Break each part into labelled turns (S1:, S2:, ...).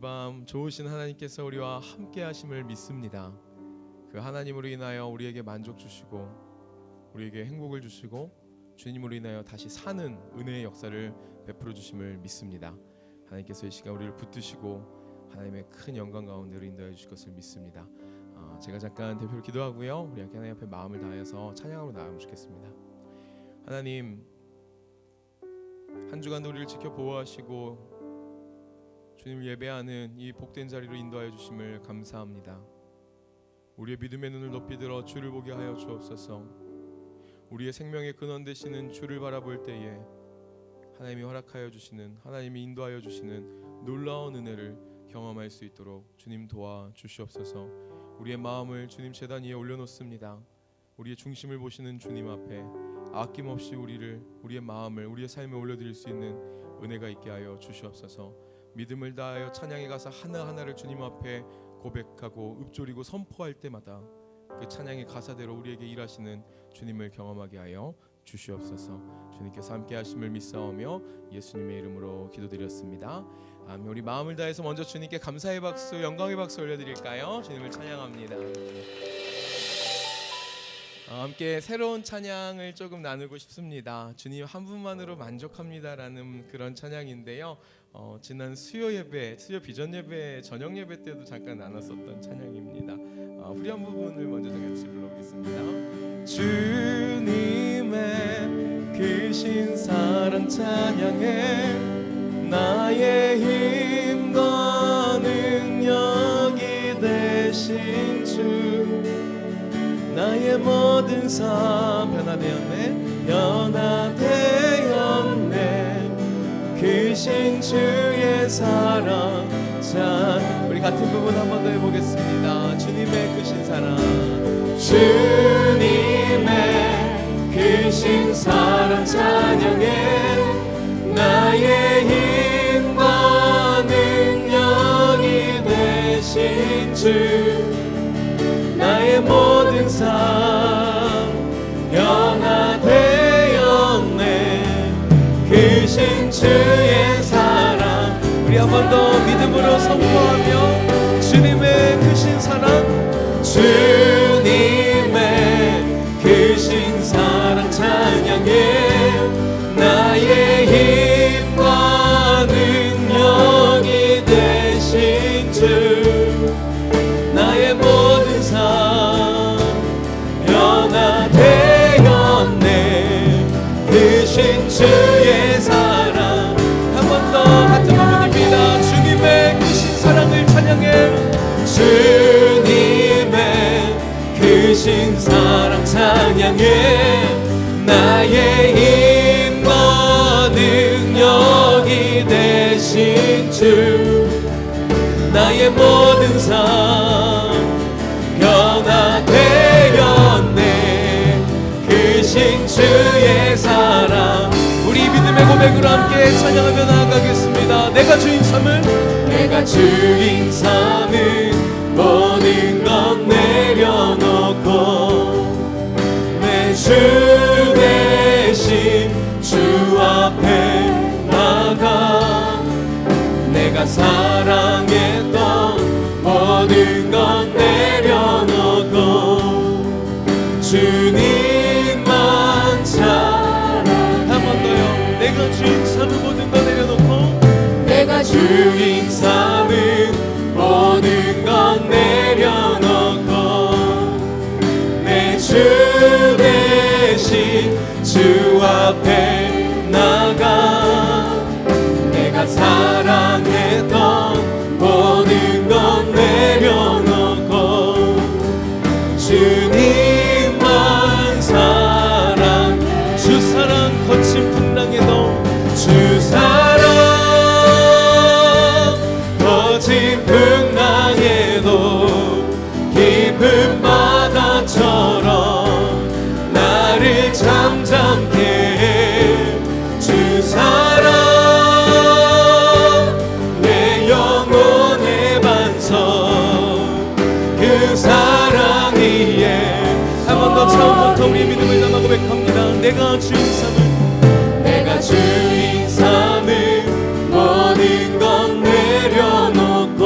S1: 밤 좋으신 하나님께서 우리와 함께 하심을 믿습니다. 그 하나님으로 인하여 우리에게 만족 주시고 우리에게 행복을 주시고 주님으로 인하여 다시 사는 은혜의 역사를 베풀어 주심을 믿습니다. 하나님께서 이 시간 우리를 붙드시고 하나님의 큰 영광 가운데로 인도해 주실 것을 믿습니다. 제가 잠깐 대표로 기도하고요, 우리 하나님 앞에 마음을 다해서 찬양으로 나가면 좋겠습니다. 하나님, 한 주간도 우리를 지켜 보호하시고 주님 예배하는 이 복된 자리로 인도하여 주심을 감사합니다. 우리의 믿음의 눈을 높이 들어 주를 보게 하여 주옵소서. 우리의 생명의 근원 되시는 주를 바라볼 때에 하나님이 허락하여 주시는, 하나님이 인도하여 주시는 놀라운 은혜를 경험할 수 있도록 주님 도와 주시옵소서. 우리의 마음을 주님 제단 위에 올려놓습니다. 우리의 중심을 보시는 주님 앞에 아낌없이 우리의 마음을, 우리의 삶에 올려드릴 수 있는 은혜가 있게 하여 주시옵소서. 믿음을 다하여 찬양에 가서 하나하나를 주님 앞에 고백하고 읊조리고 선포할 때마다 그 찬양의 가사대로 우리에게 일하시는 주님을 경험하게 하여 주시옵소서. 주님께서 함께 하심을 믿사오며 예수님의 이름으로 기도드렸습니다. 아멘. 우리 마음을 다해서 먼저 주님께 감사의 박수, 영광의 박수 올려드릴까요? 주님을 찬양합니다. 함께 새로운 찬양을 조금 나누고 싶습니다. 주님 한 분만으로 만족합니다라는 그런 찬양인데요. 지난 수요 비전 예배, 저녁 예배 때도 잠깐 나눴었던 찬양입니다. 후렴 부분을 먼저 같이 불러보겠습니다. 주님의 크신 사랑 찬양해, 나의 힘과 능력이 되신 주, 나의 모든 삶 변화되었네 크신 주의 사랑. 자, 우리 같은 부분 한 번 더 해보겠습니다. 주님의 크신 사랑, 주님의 크신 사랑 찬양해, 나의 힘과 능력이 되신 주, 나의 모든 삶 변화되었네 크신 주의 사랑. 우리 한 번 더 믿음으로 선포하며 주님의 크신 사랑, 주님의 크신 사랑 찬양해, 나의 힘과 능력이 되신 주, 나의 모든 삶 변화되었네 크신 주의 사랑. 한 번 더 같은 부분입니다. 주님의 크신 사랑을 찬양해, 주님의 크신 사랑 찬양해, 나의 힘과 능력이 되신 주, 나의 모든 삶 변화되었네 크신 주의 사랑. 우리 믿음의 고백으로 함께 찬양하며 나아가겠습니다. 내가 주인 삼은 모든 것 내려놓고 내 주 대신 주 앞에 나가, 내가 사랑했던 모든 것 내려놓고 주님만 사랑. 한 번 더요. 내가 주인 삼은 모든 것 내려놓고, 내가 주인 삼은 모든 것 내려놓고 내 주 대신 주 앞에 나가, 내가 사랑했던 모든 것 내려놓고 주님만 사랑. 주 사랑 거친 풍랑에도, 주 사랑 거친 풍랑에도 깊은 바다처럼 나를 잠잠케 해. 주 사랑 내 영혼의 반석, 그 사랑 위에. 한 번 더 처음부터 우리 믿음을 담아 고백합니다. 내가 주인 삼은, 내가 주인 삼은 모든 것 내려놓고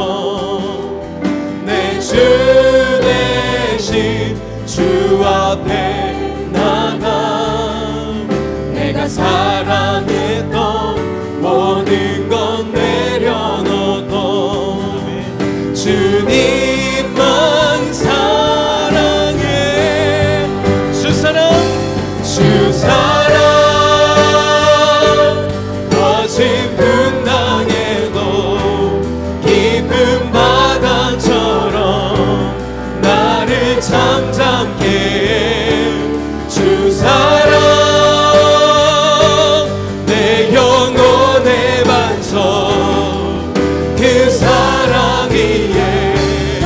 S1: 사랑 위에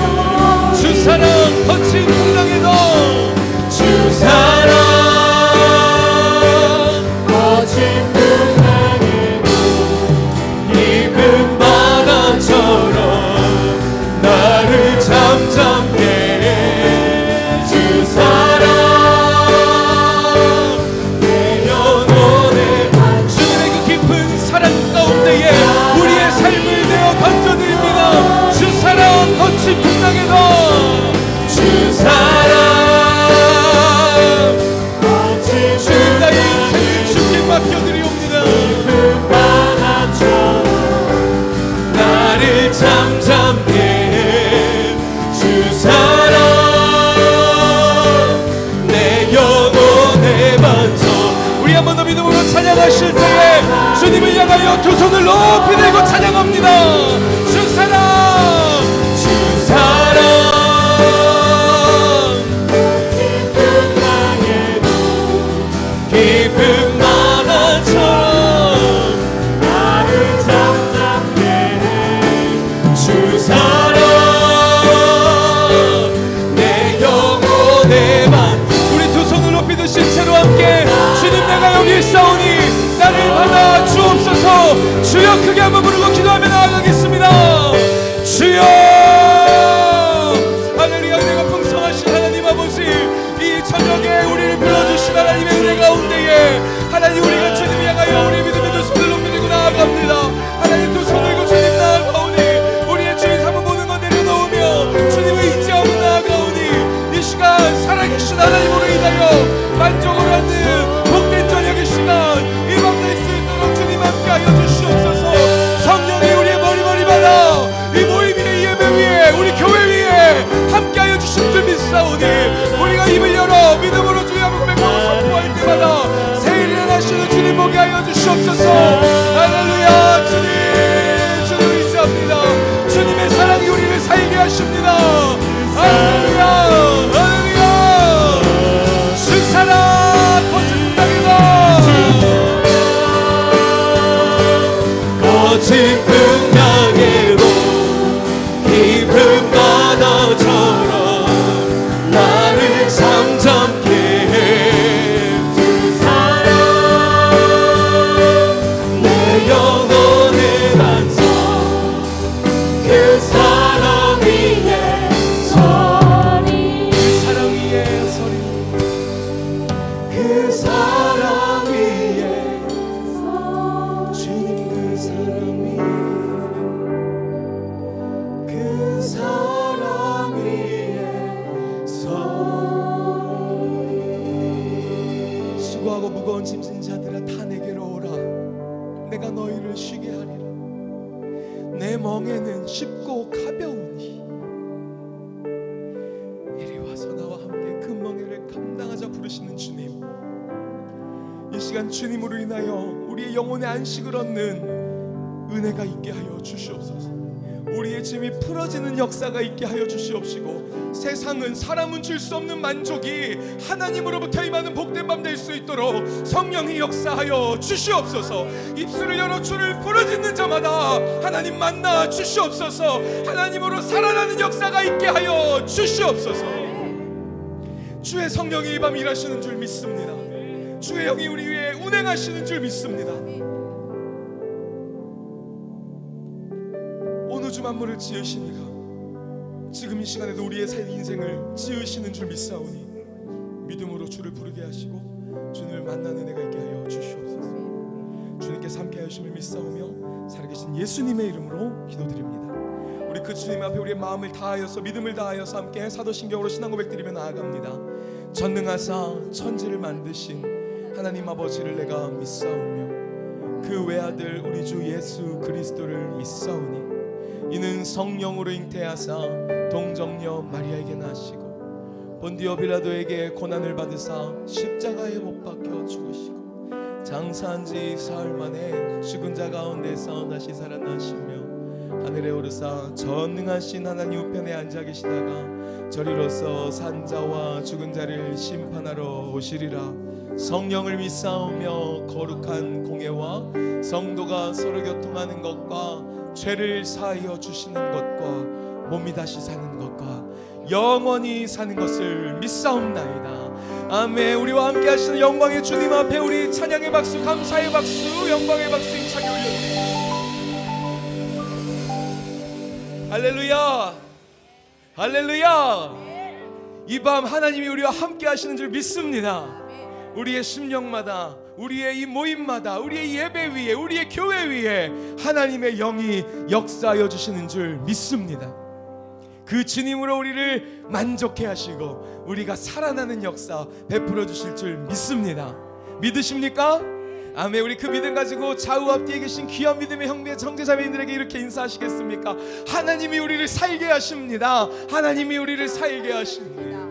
S1: 주 사랑 거친 풍랑에도 주 사랑 거친 풍랑에도 깊은 바다처럼 나를 잠잠게 해 주 사랑 내 영혼에 주님의 그 깊은 사랑 가운데에 우리의 삶을 내어 던져드립니다. 주 사랑 거친 풍랑에도 주 사랑 주님 나의 인생을 주께 맡겨드리옵니다. 깊은 바다처럼 나를 잠잠게 해 주 사랑 내 영혼의 반석. 우리 한 번 더 믿음으로 찬양하실 때에 주님을 향하여 두 손을 높이 들고 찬양합니다. 주 사랑 주 사랑 깊은 바다처럼 나를 잠잠게 해 주 사랑 내 영혼의 반. 우리 두 손을 높이 드신 채로 함께 주님 내가 여기 있사오니 나를 받아 주옵소서. 주여 크게 한번 부르고 기도하며 나아가겠습니다. 주여 할렐루야. 은혜가 풍성하신 하나님 아버지, 이 저녁에 우리를 불러주신 하나님의 은혜 가운데에 하나님 우리가 주님 향하여 우리 믿음의 두 손을 높이 들고 나아갑니다. 하나님 두 손을 들고 주님 나아가오니 우리의 주인 삼은 모든 것 내려놓으며 주님을 의지하고 나아가오니 이 시간 살아계신 하나님으로 인하여 만족을 하는 복된 저녁의 시간 이 밤 될 수 있도록 주님 함께하여 주시옵소서. 성령이 우리의 머리마다 이 모임 위에, 이 예배 위에, 우리 교회 위에 함께하여 주신 줄 믿사오니 우리가 입을 열어 믿음으로 주의 이름을 고백하고 선포할 때마다 새 일을 하시는 주님 보게 하여 주시옵소서. 할렐루야. 주님 의지합니다. 주님의 사랑이 우리를 살게 하십니다. 할렐루야. 할렐루야. 주 사랑 거친 풍랑에도 거친 풍랑에도 깊은 바다처럼 나를 잠잠게 해 주 사랑 내 영혼의 반석 그 사랑 위에 서리 그 사랑 위에 서리 그 사랑 위에 주님 그 사랑 위에 그 사랑 위에 서리. 수고하고 무거운 짐진 자들아 다 내게로 오라. 내가 너희를 쉬게 하리라. 내 멍에는 쉽고 가벼우니 이리 와서 나와 함께 그 멍에를 감당하자 부르시는 주님, 이 시간 주님으로 인하여 우리의 영혼의 안식을 얻는 은혜가 있게 하여 주시옵소서. 우리의 짐이 풀어지는 역사가 있게 하여 주시옵시고 세상은 사람은 줄 수 없는 만족이 하나님으로부터 임하는 복된 밤 될 수 있도록 성령이 역사하여 주시옵소서. 입술을 열어 주를 부르짖는 자마다 하나님 만나 주시옵소서. 하나님으로 살아나는 역사가 있게 하여 주시옵소서. 주의 성령이 이 밤 일하시는 줄 믿습니다. 주의 영이 우리 위에 운행하시는 줄 믿습니다. 온 우주 만물을 지으시니가 지금 이 시간에도 우리의 새 인생을 지으시는 줄 믿사오니 믿음으로 주를 부르게 하시고 주님을 만나는 은혜가 있게 하여 주시옵소서. 주님께서 함께 하심을 믿사오며 살아계신 예수님의 이름으로 기도드립니다. 우리 그 주님 앞에 우리의 마음을 다하여서 믿음을 다하여서 함께 사도신경으로 신앙 고백드리며 나아갑니다. 전능하사 천지를 만드신 하나님 아버지를 내가 믿사오며 그 외아들 우리 주 예수 그리스도를 믿사오니 이는 성령으로 잉태하사 동정녀 마리아에게 나시고 본디오 빌라도에게 고난을 받으사 십자가에 못 박혀 죽으시고 장사한 지 사흘 만에 죽은 자 가운데서 다시 살아나시며 하늘에 오르사 전능하신 하나님 우편에 앉아 계시다가 저리로서 산자와 죽은 자를 심판하러 오시리라. 성령을 믿사오며 거룩한 공예와 성도가 서로 교통하는 것과 죄를 사하여 주시는 것과 몸이 다시 사는 것과 영원히 사는 것을 믿사옵나이다. 아멘. 우리와 함께 하시는 영광의 주님 앞에 우리 찬양의 박수, 감사의 박수, 영광의 박수 힘차게 올려드립니다. 할렐루야, 할렐루야. 이 밤 하나님이 우리와 함께 하시는 줄 믿습니다. 우리의 심령마다, 우리의 이 모임마다, 우리의 예배 위에, 우리의 교회 위에 하나님의 영이 역사하여 주시는 줄 믿습니다. 그 주님으로 우리를 만족해 하시고 우리가 살아나는 역사 베풀어 주실 줄 믿습니다. 믿으십니까? 아멘. 우리 그 믿음 가지고 좌우 앞뒤에 계신 귀한 믿음의 형제자매님들에게 이렇게 인사하시겠습니까? 하나님이 우리를 살게 하십니다. 하나님이 우리를 살게 하십니다.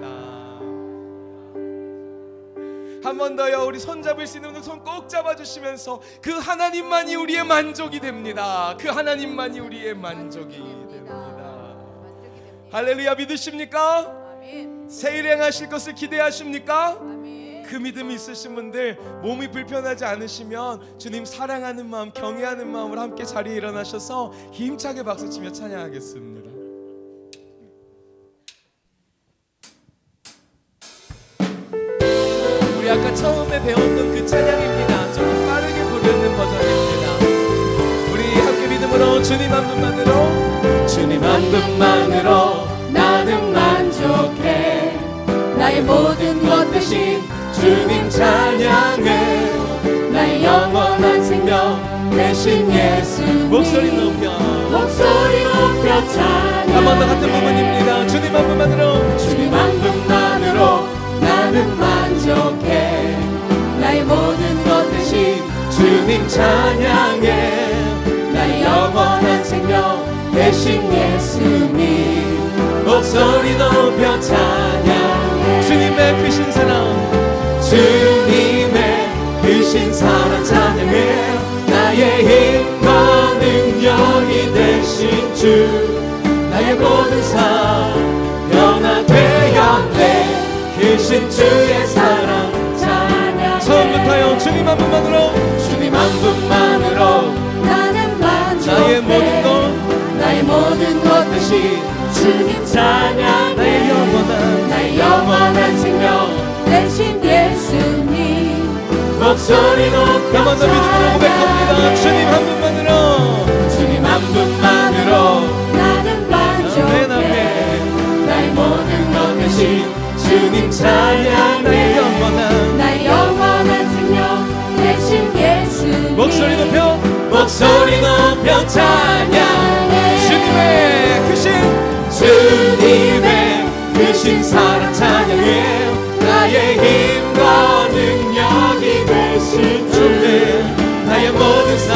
S1: 한 번 더요. 우리 손 잡을 수 있는 분들 손 꼭 잡아주시면서 그 하나님만이 우리의 만족이 됩니다. 그 하나님만이 우리의 만족이 됩니다. 할렐루야. 믿으십니까? 새 일 행하실 것을 기대하십니까? 그 믿음이 있으신 분들, 몸이 불편하지 않으시면 주님 사랑하는 마음, 경외하는 마음으로 함께 자리에 일어나셔서 힘차게 박수치며 찬양하겠습니다. 우리 아까 처음에 배웠던 그 찬양입니다. 조금 빠르게 부르는 버전입니다. 우리 함께 믿음으로 주님 한 분만으로, 주님 한 분만으로
S2: 나는 만족해. 나의 모든 것 대신 주님 찬양해. 나의 영원한 생명 대신 예수.
S1: 목소리 높여
S2: 찬양해.
S1: 한 번 더 같은 부분입니다. 주님 한 분만으로,
S2: 주님 한 분만으로 나는 만족해. 나의 모든 것 대신
S1: 주님 찬양해.
S2: 나의 영원한 생명 대신 예수님.
S1: 목소리 높여 찬양해. 주님의 크신 사랑,
S2: 주님의 크신 사랑 찬양해. 나의 힘과 능력이 되신 주. 나의 모든 삶 변화되었네. 크신 주의 사랑 찬양해.
S1: 처음부터요. 주님 한 분만으로,
S2: 주님 한 분만으로 나는 만족해. 나의 모든 것 대신 주님 찬양해. 나의 영원한 생명 대신 예수님. 목소리 높여
S1: 한 번 더 믿음으로 고백합니다. 주님 한 분만으로,
S2: 주님 한 분만으로 나는 만족해. 나의 모든 것 대신 주님 찬양해. 나의 영원한 생명 대신 예수님.
S1: 목소리 높여 찬양해.
S2: 주님의 크신 사랑 찬양해. 나의 힘과 능력이 되신 주.
S1: 나의 모든 삶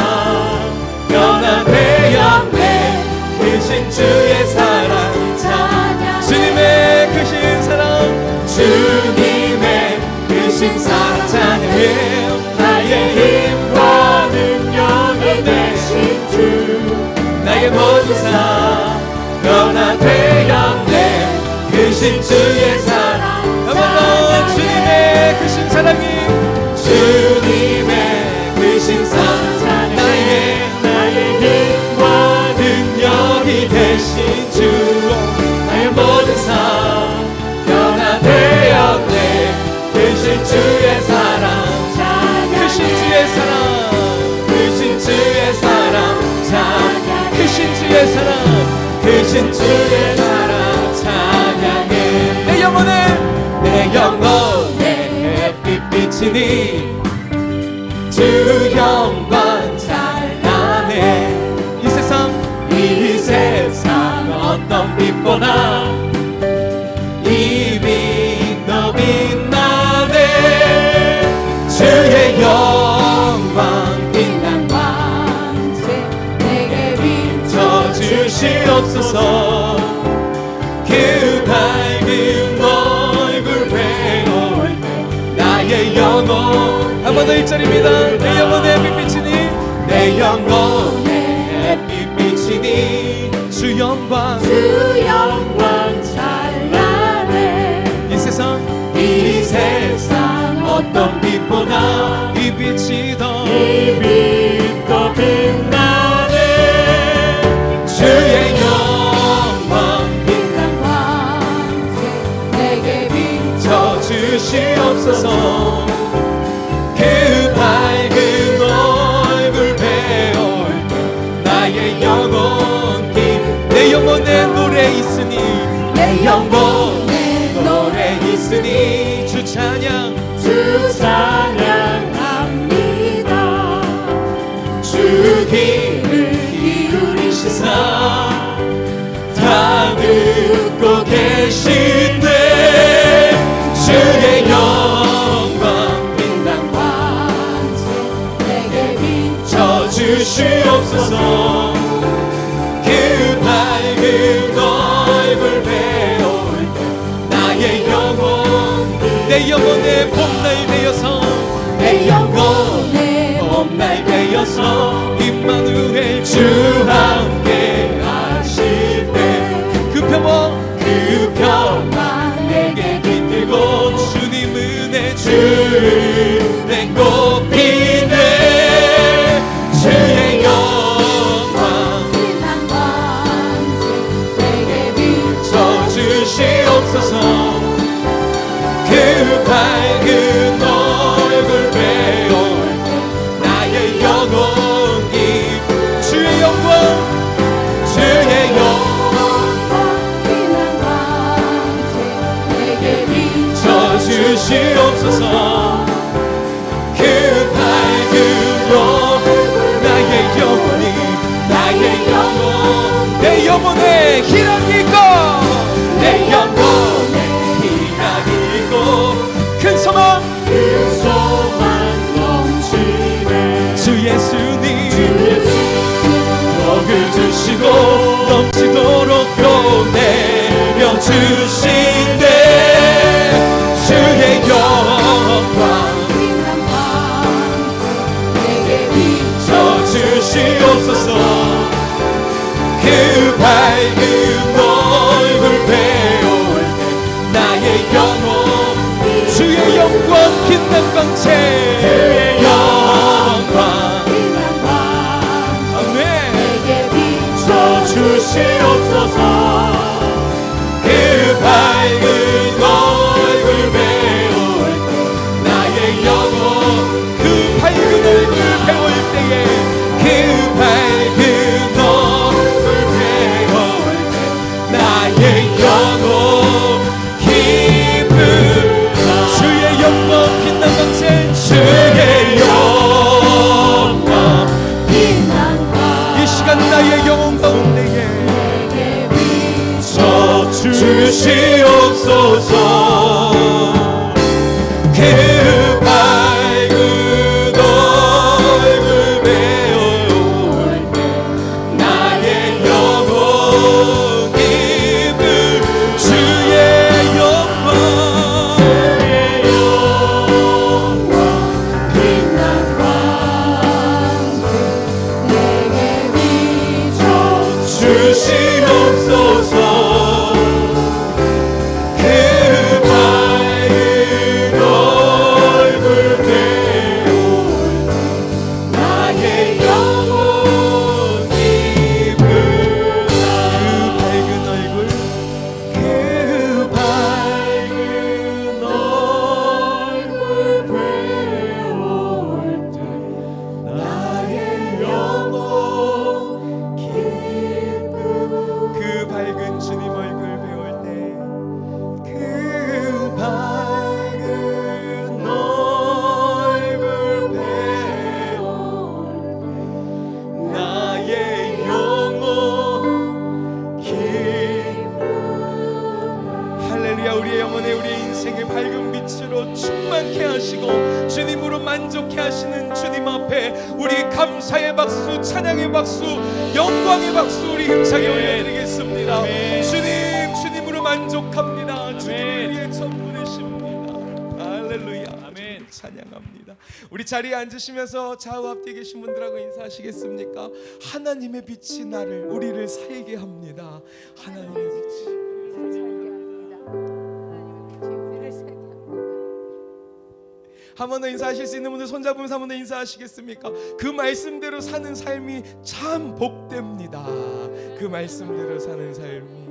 S2: 변화되었네. 크신 주의 사랑 찬양해.
S1: 주님의 크신 사랑,
S2: 주님의 크신 사랑 찬양해. 나의 힘과 능력이 되신 주.
S1: 나의 모든 삶
S2: 변화되었네. 크신 주의 사랑
S1: 한번더 주님의 크신 사랑이,
S2: 주님의 크신 사랑 찬양해. 나의 힘과 능력이 되신 주. 나의 모든 삶 변화되었네. 크신 주의 사랑 찬양해.
S1: 크신 주의 사랑,
S2: 크신 주의 사랑 찬양해.
S1: 크신 주의 사랑,
S2: 크신 주의 사랑 찬양해.
S1: 내
S2: 영혼의 햇빛 비치니 주 영광 찬양해. 이 세상 어떤 빛보다 이 빛 더 빛나네. 주의 영광 빛난 왕세 내게 비춰 주시옵소서. 그 밝은 얼굴 배울 때 나의 영혼.
S1: 한 번 더 1절입니다. 내 영혼의 빛 비치니,
S2: 내 영혼의 햇빛 비치니
S1: 주 영광,
S2: 주 영광 찬란해. 이 세상 어떤 빛보다
S1: 이 빛이 더
S2: 이 빛 더 빛나네.
S1: 노래 있으니
S2: 내 영혼에 노래 있으니
S1: 주 찬양
S2: 주 찬양합니다. 주 귀를 기울이시사 다 듣고 계신데 주의 영광 빛난 광채 내게 비춰주시옵소서. 그 밝은 얼굴 배울 때 나의 영혼
S1: 내 영혼의 봄날 되어서
S2: 내 영혼의 봄날 되어서
S1: 임마누엘
S2: 주 함께 하실 때
S1: 그 평화
S2: 그 평화 내게 깃들고
S1: 주님 은혜
S2: 주 은혜 꽃피네. 주의 영광 빛난 광채 내게 비춰주시옵소서. 그 밝은 얼굴 배울 때 나의 영혼이
S1: 주의 영광
S2: 주의 영광 빛난 광채 내게 비춰주시옵소서. 그 밝은 얼굴 나의 영혼이 나의 영혼
S1: 내 영혼에 희락이 있고
S2: 내 영혼에 희락이 있고
S1: 큰 소망
S2: 그 소망 넘치네.
S1: 주 예수님
S2: 복을 주시고
S1: 넘치도록
S2: 또 내려주신대. 주의 영광 빛난 광채 내게 비춰주시옵소서. 그 밝은 얼굴 배울 때 나의 영혼
S1: 주의 영광 빛난 광채
S2: 주의 영광 빛난 광채
S1: 아멘
S2: 내게 비춰주시옵소서. 그 밝은 얼굴 배울 때 나의 영혼
S1: 그 밝은 얼굴 배울 때에
S2: 그 밝은 얼굴 배울 때 나의 영혼 기쁘다.
S1: 주의 영광 빛난 광채
S2: 주의 영광 빛난 광채
S1: 이 시간 나의 영혼 가운데에
S2: 비춰주시옵소서. 그 밝은 얼굴 배울 때 나의 영혼 기쁨 주의 영광 빛난 광채 내게 비춰주시옵소서. 그 밝은 얼굴 배울 나의 영혼 기쁘다.
S1: 그 밝은 얼굴
S2: 그 밝은 얼굴 배울 때 나의 영혼 기쁘다.
S1: 그 밝은 주님 얼굴 배울 때 그 밝은 얼굴 배울
S2: 나의 영혼 기쁘다.
S1: 할렐루야. 우리의 영혼에 우리의 인생의 밝은 빛으로 충만케 하시고 주님으로 만족케 하시는 주님 앞에 우리 감사의 박수, 찬양의 박수, 영광의 박수 우리 힘차게 올려드리겠습니다. 주님으로 만족합니다. 주님이 우리의 전부 되십니다. 할렐루야. 아멘. 찬양합니다. 우리 자리에 앉으시면서 좌우 앞뒤에 계신 분들하고 인사하시겠습니까? 하나님의 빛이 우리를 살게 합니다. 하나님의 빛이 한 번 더 인사하실 수 있는 분들 손잡으면서 한 번 더 인사하시겠습니까? 그 말씀대로 사는 삶이 참 복됩니다. 그 말씀대로 사는 삶이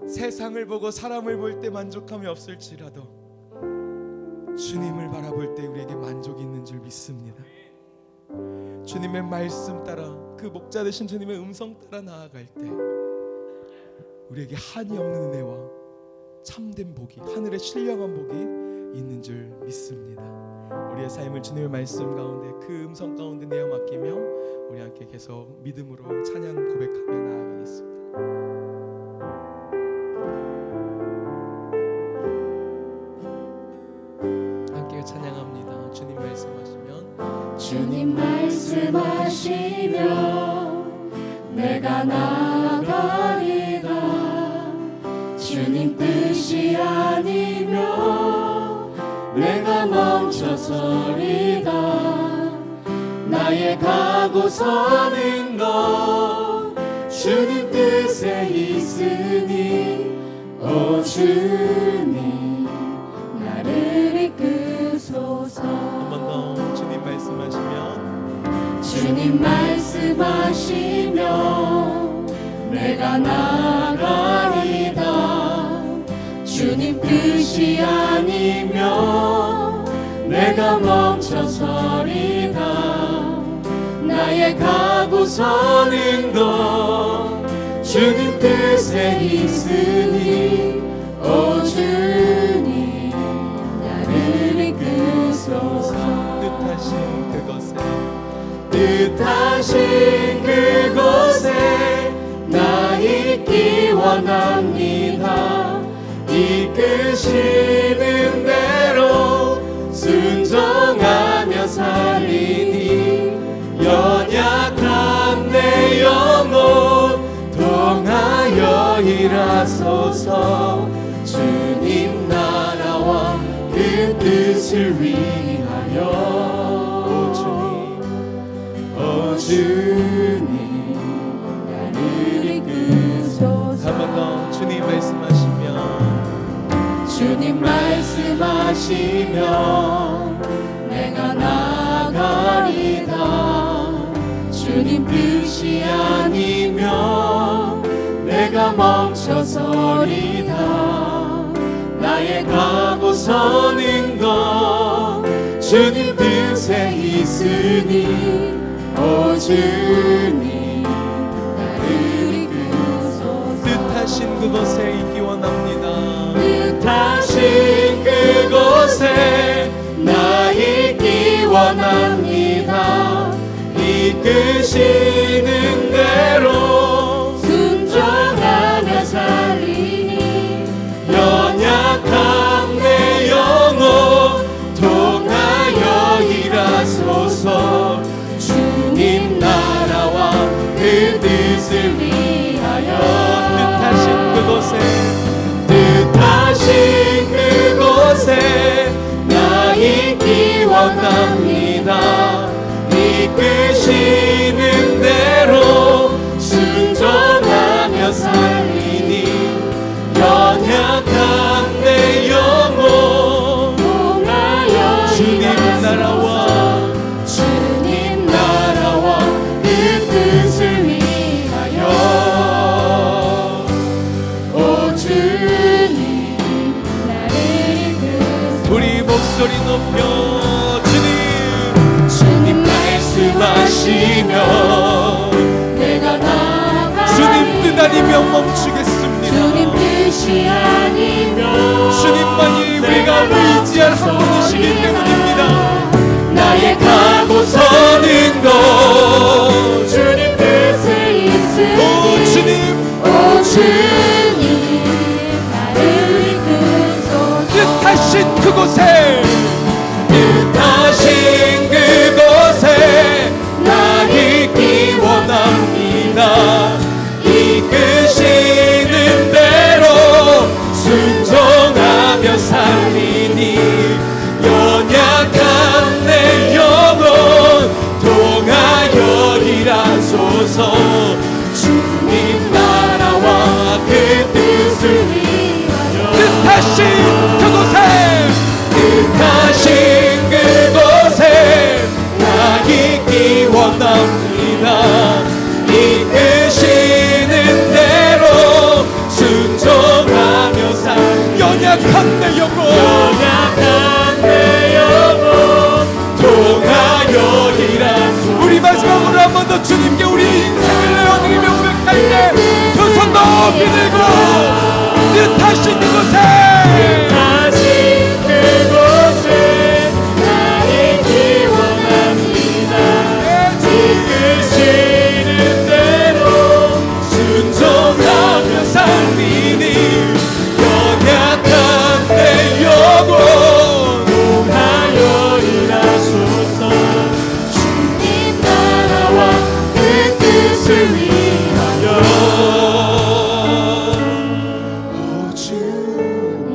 S1: 세상을 보고 사람을 볼 때 만족함이 없을지라도 주님을 바라볼 때 우리에게 만족이 있는 줄 믿습니다. 주님의 말씀 따라 그 그 목자 되신 주님의 음성 따라 나아갈 때 우리에게 한이 없는 은혜와 참된 복이, 하늘의 신령한 복이 있는 줄 믿습니다. 우리의 삶을 주님의 말씀 가운데 그 음성 가운데 내어 맡기며 우리 함께 계속 믿음으로 찬양 고백하며 나아가겠습니다. 함께 찬양합니다. 주님 말씀하시면
S2: 주님 말씀하시면 내가 나아가리다. 주님 뜻이 아니면 내가 멈춰서리다. 나의 가고 서는 것 주님 뜻에 있으니 오 주님 나를 이끄소서.
S1: 한 번 더 주님 말씀하시면
S2: 주님 말씀하시면 내가 나아가리다. 주님 뜻이 아니면 내가 멈춰서리다. 나의 가고 서는 것 주님 뜻에 있으니 오 주님 나를 이끄소서. 뜻하신 그곳에 나 있기 원합니다. 이끄시는 대로 순종하며 살리니 연약한 내 영혼 통하여 일하소서. 주님 나라와 그 뜻을 위하여 오 주님 나를 이끄소서.
S1: 한 번 더 주님 말씀하시면
S2: 주님 말씀하시면 내가 나아가리다. 주님 뜻이 아니면 내가 멈춰서리다. 나의 가고 서는 것 주님 뜻에 있으니 오 주님 나를 이끄소서.
S1: 뜻하신 그곳에 있기 원합니다.
S2: 뜻하신 그곳에 나 있기 원합니다. 이끄시는 대로 순종하며 살리니 연약한 내 영혼 통하여 일하소서. 주님 나라와 그 뜻을 위하여 뜻하신 그곳에 나 있기 원합니다. 이끄시는 대로 순종하며 살리니 연약한 내 영혼 통하여 주님 나라와 그 뜻을 위하여 오 주님 나를 이끄소서.
S1: 우리 목소리 높여
S2: 주님 말씀하시면 내가 나아가리다.
S1: 주님 뜻 아니면 멈추겠습니다.
S2: 주님 뜻이 아니면
S1: 주님만이 우리가 의지할 한 분이시기 때문입니다.
S2: 나의 가고 서는 것 주님 뜻에 있으니 오 주님 나를 이끄소서.
S1: 뜻하신 그곳에
S2: 나 있기 원합니다.
S1: 이끄시는 대로 순종하며 살리니 연약한 내 영혼 통하여 일하소서.
S2: 주님 나라와 그 뜻을 위하여
S1: 뜻하신 그곳에 나 있기 원합니다. 이끄시는 대로 순종하며 연약한 내 영혼 통하여 일하소서. 우리 마지막으로 한 번 더 주님께 우리 인생을 내어드리며 고백할 때 두 손 높이 들고 뜻하신 그곳에
S2: 다시 그곳에 나의 기원합니다. 이끄시는 대로 순종하며 살리니 연약한 내 영혼 하여 일하소서. 주님 나라와 그 뜻을 위하여. 오 주님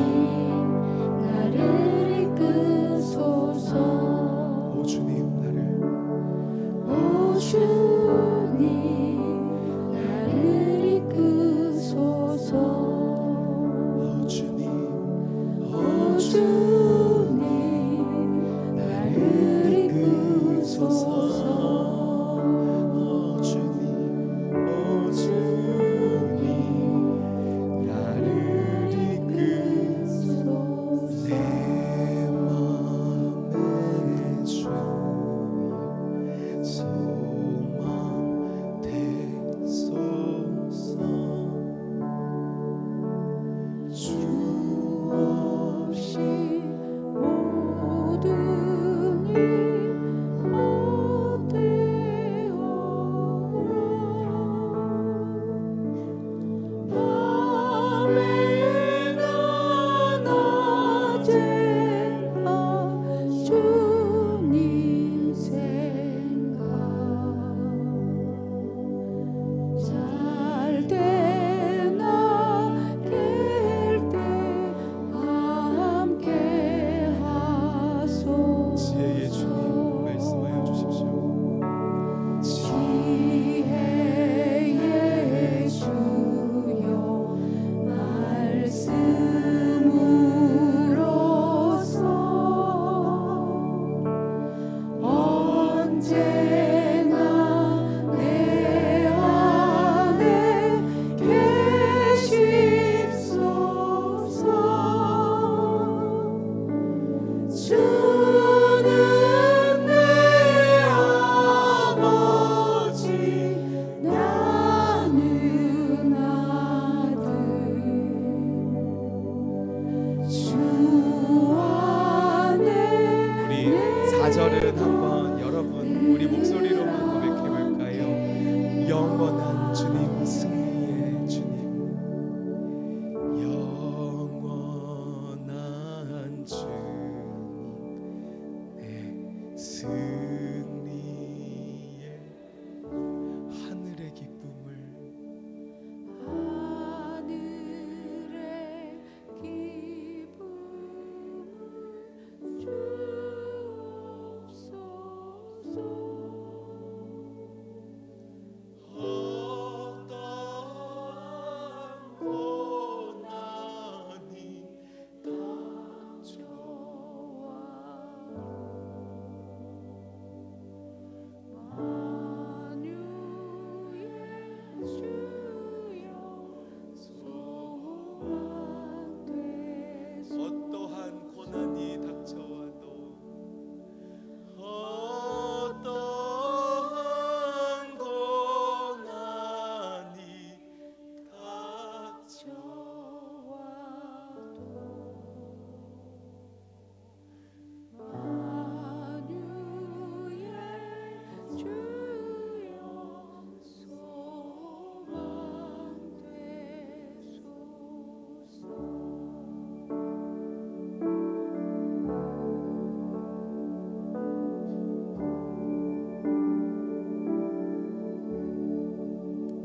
S2: 나를 이끄소서.
S1: 오 주님 나를
S2: 오 주님 나를 이끄소서.
S1: 오 주님
S2: 오 주님 나를 이끄소서.
S1: 오 주님 오 주님 나를
S2: 이끄소서.
S1: 내 맘의 주여 소망 되소서. 주 없이
S2: 모든 일 헛되어라. 밤에나 낮에나 주님 생각 잘 때나 깰 때 함께 하소서.
S1: 지혜의 주님 말씀하여 주십시오.
S2: 지혜의 주여 말씀으로써 언제나 내 안에 계십소서. 주는 내 아버지 나는 아들. 주 안에
S1: 우리 4절은 한번 여러분 우리 목소리로만 고백해 볼까요? 영원한 주님 승리의 주님 영원한 주님 내 승리의 하늘의 기쁨을
S2: 하늘의 기쁨 주옵소서.
S1: 어떠한 고난이 어떠한 고난이 닥쳐와도 어떠한 고난이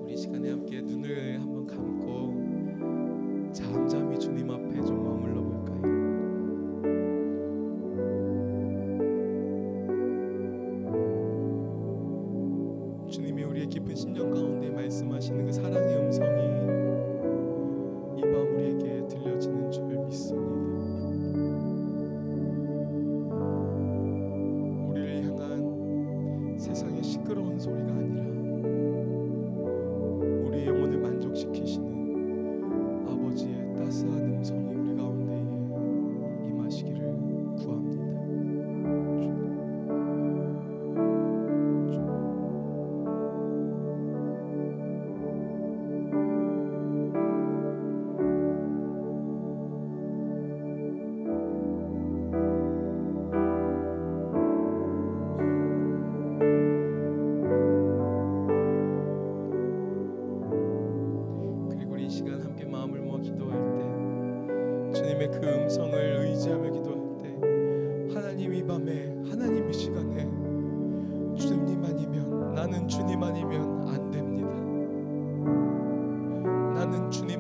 S1: 우리 시간에 함께 눈을 한번 감고 잠잠히 주님 앞에 좀 머물러 볼까요? 주님이 우리의 깊은 심령 가운데 말씀하시는 그 사랑의 음성이 이 밤 우리에게 들려지는 줄 믿습니다. 우리를 향한 세상의 시끄러운 소리가 아니라 우리의 영혼을 만족시키시는 아버지의 따스한 음성이 우리 가운데에 임하시기를 구합니다. 주님.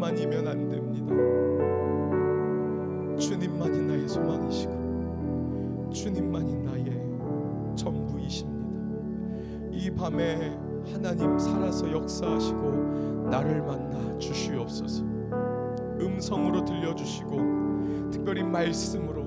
S1: 나만이면 안 됩니다. 주님만이 나의 소망이시고 주님만이 나의 전부이십니다. 이 밤에 하나님 살아서 역사하시고 나를 만나 주시옵소서. 음성으로 들려주시고 특별히 말씀으로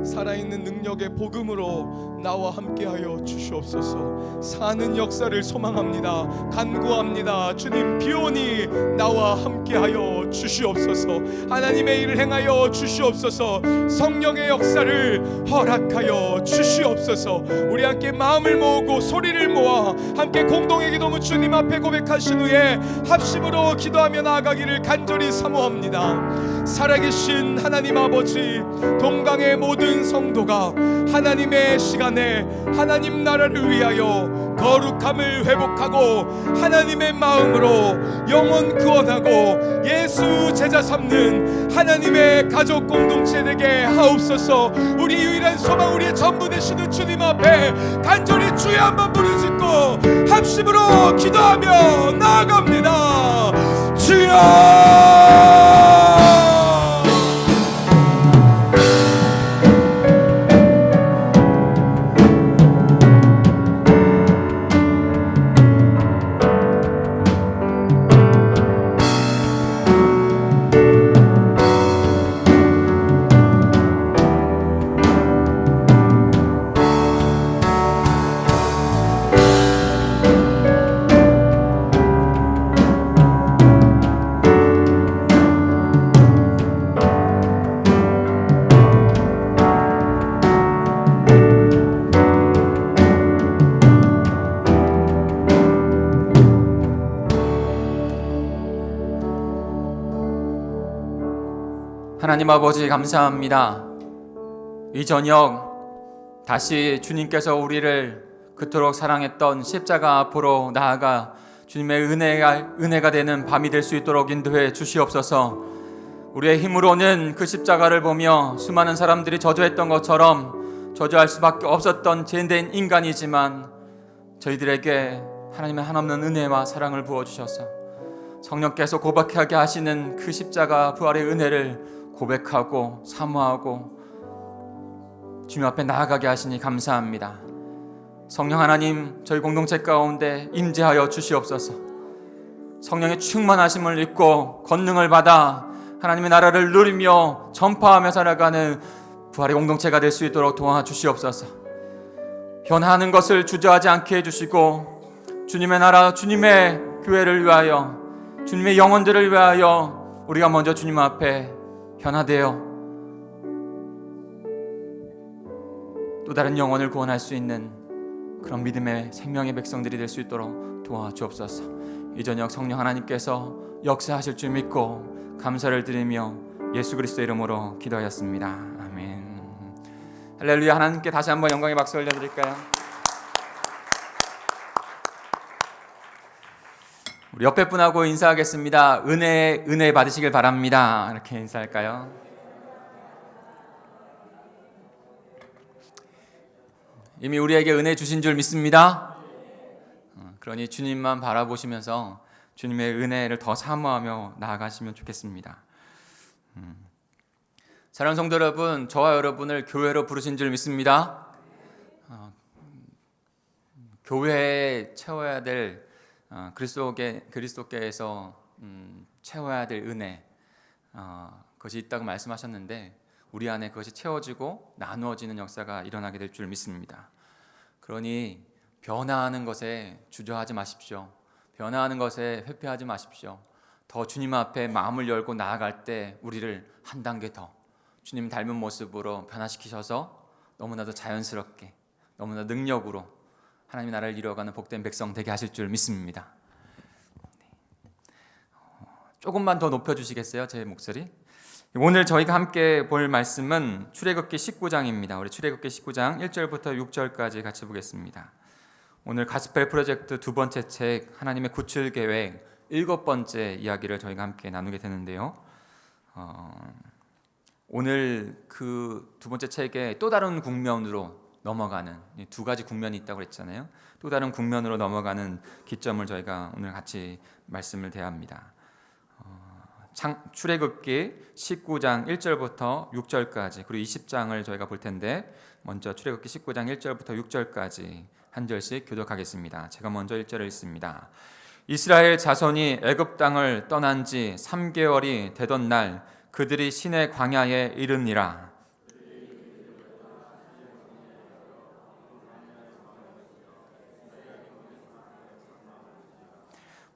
S1: 살아있는 능력의 복음으로 나와 함께하여 주시옵소서. 사는 역사를 소망합니다. 간구합니다. 주님, 비오니 나와 함께하여 주시옵소서. 하나님의 일을 행하여 주시옵소서. 성령의 역사를 허락하여 주시옵소서. 우리 함께 마음을 모으고 소리를 모아 함께 공동의 기도문 주님 앞에 고백하신 후에 합심으로 기도하며 나아가기를 간절히 사모합니다. 살아계신 하나님 아버지, 동강의 모든 성도가 하나님의 시간에 하나님 나라를 위하여 거룩함을 회복하고 하나님의 마음으로 영혼 구원하고 예수 제자 삼는 하나님의 가족 공동체 되게 하옵소서. 우리 유일한 소망, 우리의 전부 되시는 주님 앞에 간절히 주의 한번 부르짖고 합심으로 기도하며 나아갑니다. 주여!
S3: 하나님 아버지, 감사합니다. 이 저녁 다시 주님께서 우리를 그토록 사랑했던 십자가 앞으로 나아가 주님의 은혜가 되는 밤이 될 수 있도록 인도해 주시옵소서. 우리의 힘으로는 그 십자가를 보며 수많은 사람들이 저주했던 것처럼 저주할 수밖에 없었던 죄인된 인간이지만 저희들에게 하나님의 한없는 은혜와 사랑을 부어주셔서 성령께서 고백하게 하시는 그 십자가 부활의 은혜를 고백하고 사모하고 주님 앞에 나아가게 하시니 감사합니다. 성령 하나님, 저희 공동체 가운데 임재하여 주시옵소서. 성령의 충만하심을 입고 권능을 받아 하나님의 나라를 누리며 전파하며 살아가는 부활의 공동체가 될 수 있도록 도와주시옵소서. 변화하는 것을 주저하지 않게 해주시고 주님의 나라, 주님의 교회를 위하여, 주님의 영혼들을 위하여 우리가 먼저 주님 앞에 변화되어 또 다른 영혼을 구원할 수 있는 그런 믿음의 생명의 백성들이 될 수 있도록 도와주옵소서. 이 저녁 성령 하나님께서 역사하실 줄 믿고 감사를 드리며 예수 그리스도의 이름으로 기도하였습니다. 아멘. 할렐루야. 하나님께 다시 한번 영광의 박수 올려드릴까요? 우리 옆에 분하고 인사하겠습니다. 은혜 받으시길 바랍니다. 이렇게 인사할까요? 이미 우리에게 은혜 주신 줄 믿습니다. 그러니 주님만 바라보시면서 주님의 은혜를 더 사모하며 나아가시면 좋겠습니다. 사랑하는 성도 여러분, 저와 여러분을 교회로 부르신 줄 믿습니다. 교회에 채워야 될 그리스도께서 채워야 될 은혜, 그것이 있다고 말씀하셨는데 우리 안에 그것이 채워지고 나누어지는 역사가 일어나게 될 줄 믿습니다. 그러니 변화하는 것에 주저하지 마십시오. 변화하는 것에 회피하지 마십시오. 더 주님 앞에 마음을 열고 나아갈 때 우리를 한 단계 더 주님 닮은 모습으로 변화시키셔서 너무나도 자연스럽게, 너무나 능력으로 하나님의 나라를 이루어가는 복된 백성 되게 하실 줄 믿습니다. 조금만 더 높여주시겠어요? 제 목소리. 오늘 저희가 함께 볼 말씀은 출애굽기 19장입니다. 우리 출애굽기 19장 1절부터 6절까지 같이 보겠습니다. 오늘 가스펠 프로젝트 두 번째 책 하나님의 구출 계획 7번째 이야기를 저희가 함께 나누게 되는데요. 오늘 그 두 번째 책의 또 다른 국면으로 넘어가는, 두 가지 국면이 있다고 그랬잖아요. 또 다른 국면으로 넘어가는 기점을 저희가 오늘 같이 말씀을 대합니다. 출애굽기 19장 1절부터 6절까지 그리고 20장을 저희가 볼 텐데 먼저 출애굽기 19장 1절부터 6절까지 한 절씩 교독하겠습니다. 제가 먼저 1절을 읽습니다. 이스라엘 자손이 애굽 땅을 떠난 지 3개월이 되던 날 그들이 시내 광야에 이르니라.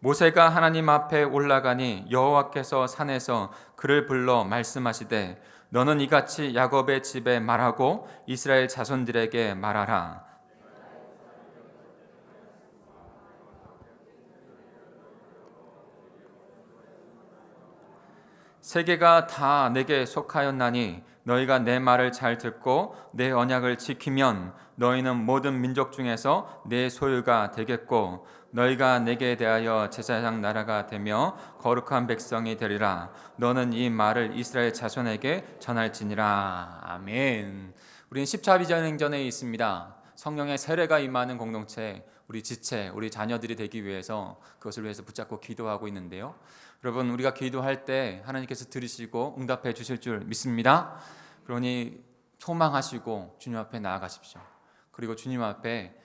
S3: 모세가 하나님 앞에 올라가니 여호와께서 산에서 그를 불러 말씀하시되 너는 이같이 야곱의 집에 말하고 이스라엘 자손들에게 말하라. 세계가 다 내게 속하였나니 너희가 내 말을 잘 듣고 내 언약을 지키면 너희는 모든 민족 중에서 내 소유가 되겠고 너희가 내게 대하여 제사장 나라가 되며 거룩한 백성이 되리라. 너는 이 말을 이스라엘 자손에게 전할지니라. 아멘. 우리는 십자비전행전에 있습니다. 성령의 세례가 임하는 공동체, 우리 지체, 우리 자녀들이 되기 위해서 그것을 위해서 붙잡고 기도하고 있는데요. 여러분, 우리가 기도할 때 하나님께서 들으시고 응답해 주실 줄 믿습니다. 그러니 소망하시고 주님 앞에 나아가십시오. 그리고 주님 앞에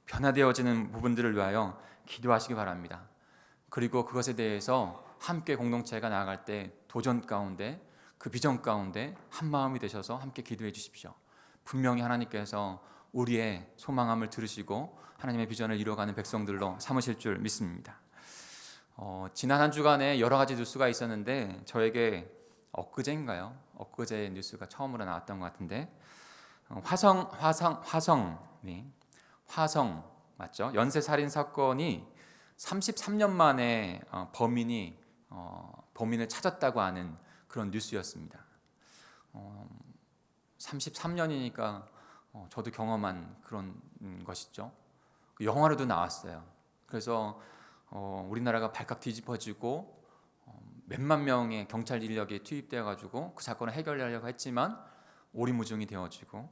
S3: 변화되어지는 부분들을 위하여 기도하시기 바랍니다. 그리고 그것에 대해서 함께 공동체가 나아갈 때 도전 가운데 그 비전 가운데 한 마음이 되셔서 함께 기도해 주십시오. 분명히 하나님께서 우리의 소망함을 들으시고 하나님의 비전을 이루어가는 백성들로 삼으실 줄 믿습니다. 지난 한 주간에 여러 가지 뉴스가 있었는데 저에게 엊그제 뉴스가 처음으로 나왔던 것 같은데 화성 맞죠? 연쇄살인 사건이 33년 만에 범인을 찾았다고 하는 그런 뉴스였습니다. 33년이니까 저도 경험한 그런 것이죠. 영화로도 나왔어요. 그래서 우리나라가 발칵 뒤집어지고 몇만 명의 경찰 인력이 투입되어 가지고 그 사건을 해결하려고 했지만 오리무중이 되어지고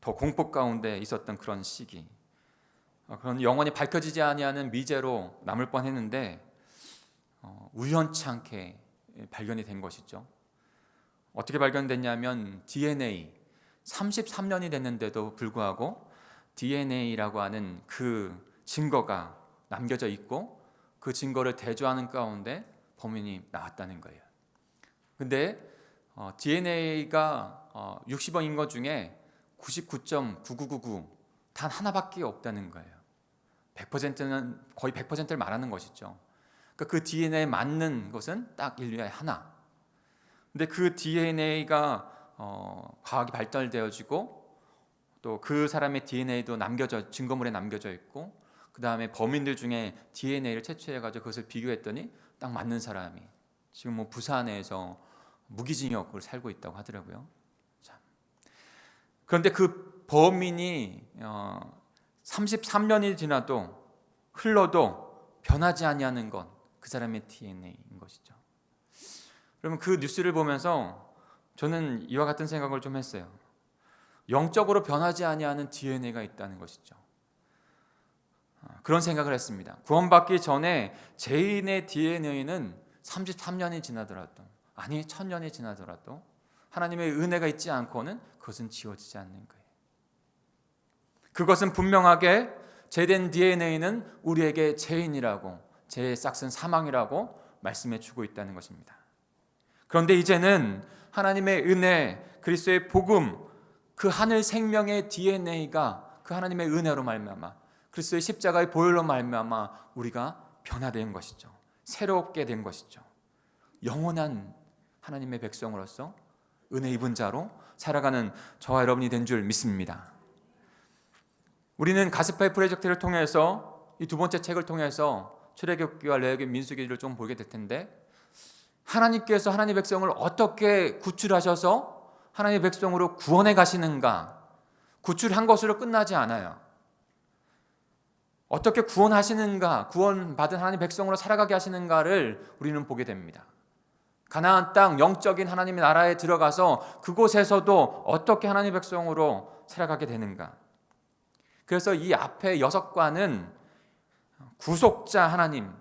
S3: 더 공포 가운데 있었던 그런 시기, 그런 영원히 밝혀지지 아니하는 미제로 남을 뻔했는데 우연치 않게 발견이 된 것이죠. 어떻게 발견됐냐면 DNA 33년이 됐는데도 불구하고 DNA라고 하는 그 증거가 남겨져 있고 그 증거를 대조하는 가운데 범인이 나왔다는 거예요. 근데 DNA가 60억 인거 중에 99.9999 단 하나밖에 없다는 거예요. 100%는 거의 100%를 말하는 것이죠. 그러니까 그 DNA에 맞는 것은 딱 인류의 하나. 근데 그 DNA가 과학이 발달되어지고 또 그 사람의 DNA도 증거물에 남겨져 있고 그 다음에 범인들 중에 DNA를 채취해가지고 그것을 비교했더니 딱 맞는 사람이 지금 부산에서 무기징역을 살고 있다고 하더라고요. 그런데 그 범인이 33년이 지나도 흘러도 변하지 아니하는 건 그 사람의 DNA인 것이죠. 그러면 그 뉴스를 보면서 저는 이와 같은 생각을 좀 했어요. 영적으로 변하지 아니하는 DNA가 있다는 것이죠. 그런 생각을 했습니다. 구원받기 전에 죄인의 DNA는 33년이 지나더라도, 아니 1000년이 지나더라도 하나님의 은혜가 있지 않고는 그것은 지워지지 않는 거예요. 그것은 분명하게 죄된 DNA는 우리에게 죄인이라고, 죄의 싹은 사망이라고 말씀해 주고 있다는 것입니다. 그런데 이제는 하나님의 은혜, 그리스도의 복음, 그 하늘 생명의 DNA가 그 하나님의 은혜로 말미암아 그리스도의 십자가의 보혈로 말미암아 우리가 변화된 것이죠. 새롭게 된 것이죠. 영원한 하나님의 백성으로서 은혜 입은 자로 살아가는 저와 여러분이 된 줄 믿습니다. 우리는 가스펠 프로젝트를 통해서 이 두 번째 책을 통해서 출애굽기와 레위기, 민수기를 좀 보게 될 텐데 하나님께서 하나님의 백성을 어떻게 구출하셔서 하나님의 백성으로 구원해 가시는가, 구출한 것으로 끝나지 않아요. 어떻게 구원하시는가, 구원받은 하나님의 백성으로 살아가게 하시는가를 우리는 보게 됩니다. 가나안 땅 영적인 하나님의 나라에 들어가서 그곳에서도 어떻게 하나님의 백성으로 살아가게 되는가. 그래서 이 앞에 6관은 구속자 하나님,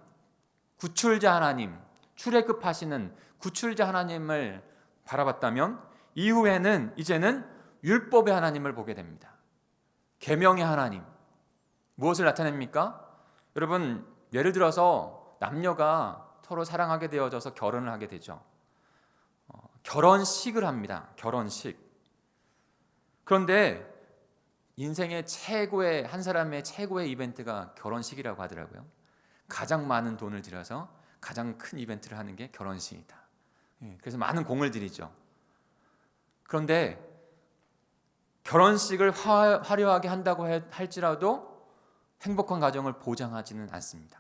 S3: 구출자 하나님, 출애굽하시는 구출자 하나님을 바라봤다면 이후에는 이제는 율법의 하나님을 보게 됩니다. 계명의 하나님. 무엇을 나타냅니까? 여러분, 예를 들어서 남녀가 서로 사랑하게 되어져서 결혼을 하게 되죠. 결혼식을 합니다. 결혼식. 그런데 인생의 최고의, 한 사람의 최고의 이벤트가 결혼식이라고 하더라고요. 가장 많은 돈을 들여서 가장 큰 이벤트를 하는 게 결혼식이다. 그래서 많은 공을 들이죠. 그런데 결혼식을 화려하게 한다고 할지라도 행복한 가정을 보장하지는 않습니다.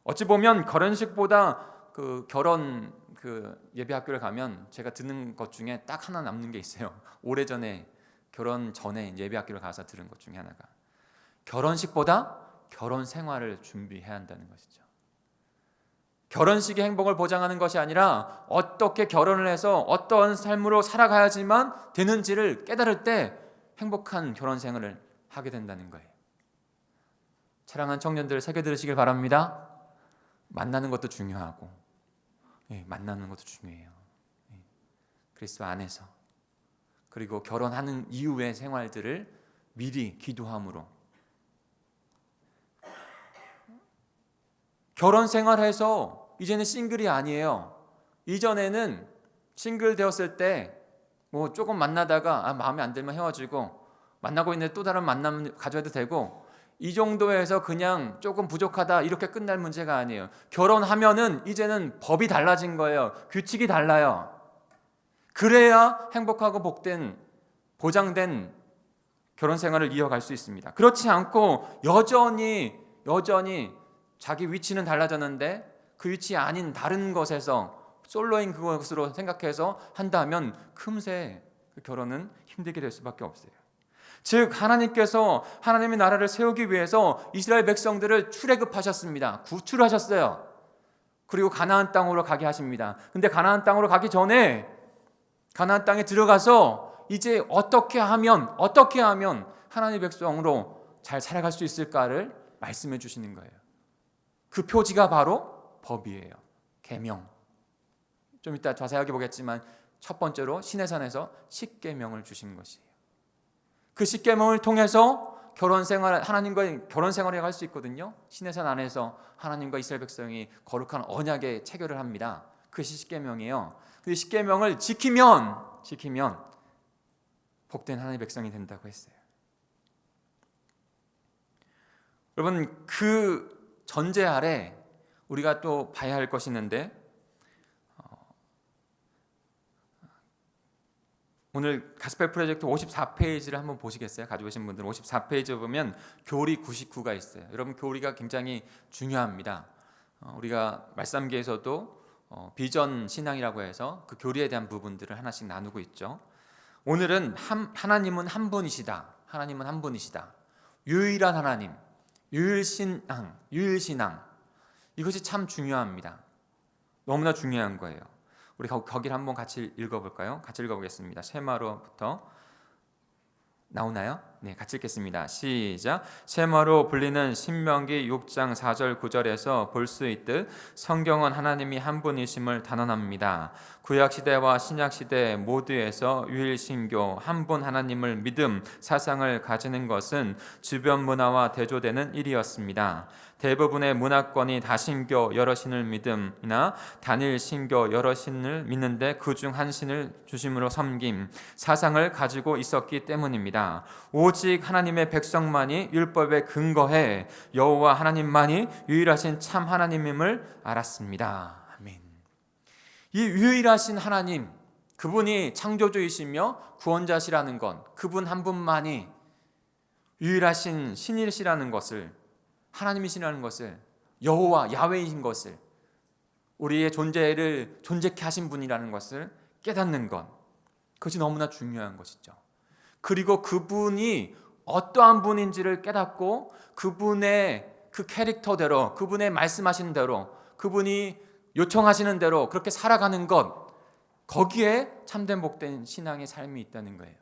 S3: 어찌 보면 결혼식보다 결혼 예배학교를 가면 제가 듣는 것 중에 딱 하나 남는 게 있어요. 오래전에 결혼 전에 예배학교를 가서 들은 것 중에 하나가 결혼식보다 결혼 생활을 준비해야 한다는 것이죠. 결혼식의 행복을 보장하는 것이 아니라 어떻게 결혼을 해서 어떤 삶으로 살아가야지만 되는지를 깨달을 때 행복한 결혼 생활을 하게 된다는 거예요. 사랑하는 청년들, 새겨 들으시길 바랍니다. 만나는 것도 중요하고, 만나는 것도 중요해요. 그리스도 안에서. 그리고 결혼하는 이후의 생활들을 미리 기도함으로. 결혼 생활해서 이제는 싱글이 아니에요. 이전에는 싱글 되었을 때 뭐 조금 만나다가 마음에 안 들면 헤어지고, 만나고 있는데 또 다른 만남 가져도 되고, 이 정도에서 그냥 조금 부족하다 이렇게 끝날 문제가 아니에요. 결혼하면은 이제는 법이 달라진 거예요. 규칙이 달라요. 그래야 행복하고 복된, 보장된 결혼 생활을 이어갈 수 있습니다. 그렇지 않고 여전히 자기 위치는 달라졌는데 그 위치 아닌 다른 것에서 솔로인 그것으로 생각해서 한다면 금세 그 결혼은 힘들게 될 수밖에 없어요. 즉 하나님께서 하나님의 나라를 세우기 위해서 이스라엘 백성들을 출애굽하셨습니다. 구출하셨어요. 그리고 가나안 땅으로 가게 하십니다. 근데 가나안 땅으로 가기 전에 가나안 땅에 들어가서 이제 어떻게 하면 하나님의 백성으로 잘 살아갈 수 있을까를 말씀해 주시는 거예요. 그 표지가 바로 법이에요. 계명. 좀 이따 자세하게 보겠지만 첫 번째로 시내산에서 십계명을 주신 것이에요. 그 십계명을 통해서 결혼 생활, 하나님과의 결혼 생활을 할 수 있거든요. 시내산 안에서 하나님과 이스라엘 백성이 거룩한 언약의 체결을 합니다. 그것이 십계명이에요. 그 십계명을 지키면 복된 하나님의 백성이 된다고 했어요. 여러분, 그 전제 아래 우리가 또 봐야 할 것이 있는데, 오늘 가스펠 프로젝트 54페이지를 한번 보시겠어요? 가지고 계신 분들은 54페이지 보면 교리 99가 있어요. 여러분, 교리가 굉장히 중요합니다. 우리가 말씀기에서도 비전 신앙이라고 해서 그 교리에 대한 부분들을 하나씩 나누고 있죠. 오늘은 하나님은 한 분이시다. 하나님은 한 분이시다. 유일한 하나님, 유일신앙. 이것이 참 중요합니다. 너무나 중요한 거예요. 우리 거기를 한번 같이 읽어볼까요? 같이 읽어보겠습니다. 세마로부터 나오나요? 네, 같이 읽겠습니다. 시작. 세마로 불리는 신명기 6장 4절 9절에서 볼 수 있듯 성경은 하나님이 한 분이심을 단언합니다. 구약시대와 신약시대 모두에서 유일신교 한 분 하나님을 믿음 사상을 가지는 것은 주변 문화와 대조되는 일이었습니다. 대부분의 문화권이 다신교 여러 신을 믿음이나 단일 신교 여러 신을 믿는데 그중 한 신을 중심으로 섬김 사상을 가지고 있었기 때문입니다. 오직 하나님의 백성만이 율법에 근거해 여호와 하나님만이 유일하신 참 하나님임을 알았습니다. 아멘. 이 유일하신 하나님, 그분이 창조주이시며 구원자시라는 건, 그분 한 분만이 유일하신 신이시라는 것을, 하나님이시라는 것을, 여호와 야훼인 것을, 우리의 존재를 존재케 하신 분이라는 것을 깨닫는 것, 그것이 너무나 중요한 것이죠. 그리고 그분이 어떠한 분인지를 깨닫고 그분의 그 캐릭터대로, 그분의 말씀하시는 대로, 그분이 요청하시는 대로 그렇게 살아가는 것, 거기에 참된 복된 신앙의 삶이 있다는 거예요.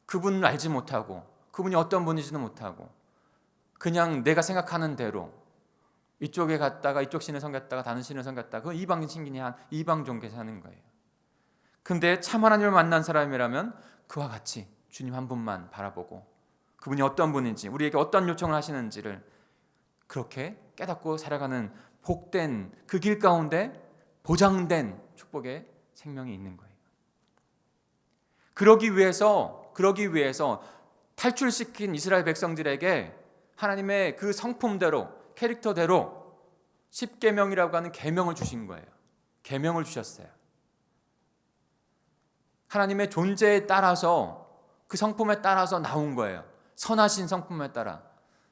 S3: 그분을 알지 못하고 그분이 어떤 분인지도 못하고 그냥 내가 생각하는 대로 이쪽에 갔다가 이쪽 신을 섬겼다가 다른 신을 섬겼다가 그 이방 신기니 한 이방 종교에서 하는 거예요. 근데 참 하나님을 만난 사람이라면 그와 같이 주님 한 분만 바라보고 그분이 어떤 분인지 우리에게 어떤 요청을 하시는지를 그렇게 깨닫고 살아가는 복된 그 길 가운데 보장된 축복의 생명이 있는 거예요. 그러기 위해서 탈출시킨 이스라엘 백성들에게 하나님의 그 성품대로 캐릭터대로 십계명이라고 하는 계명을 주신 거예요. 계명을 주셨어요. 하나님의 존재에 따라서 그 성품에 따라서 나온 거예요. 선하신 성품에 따라.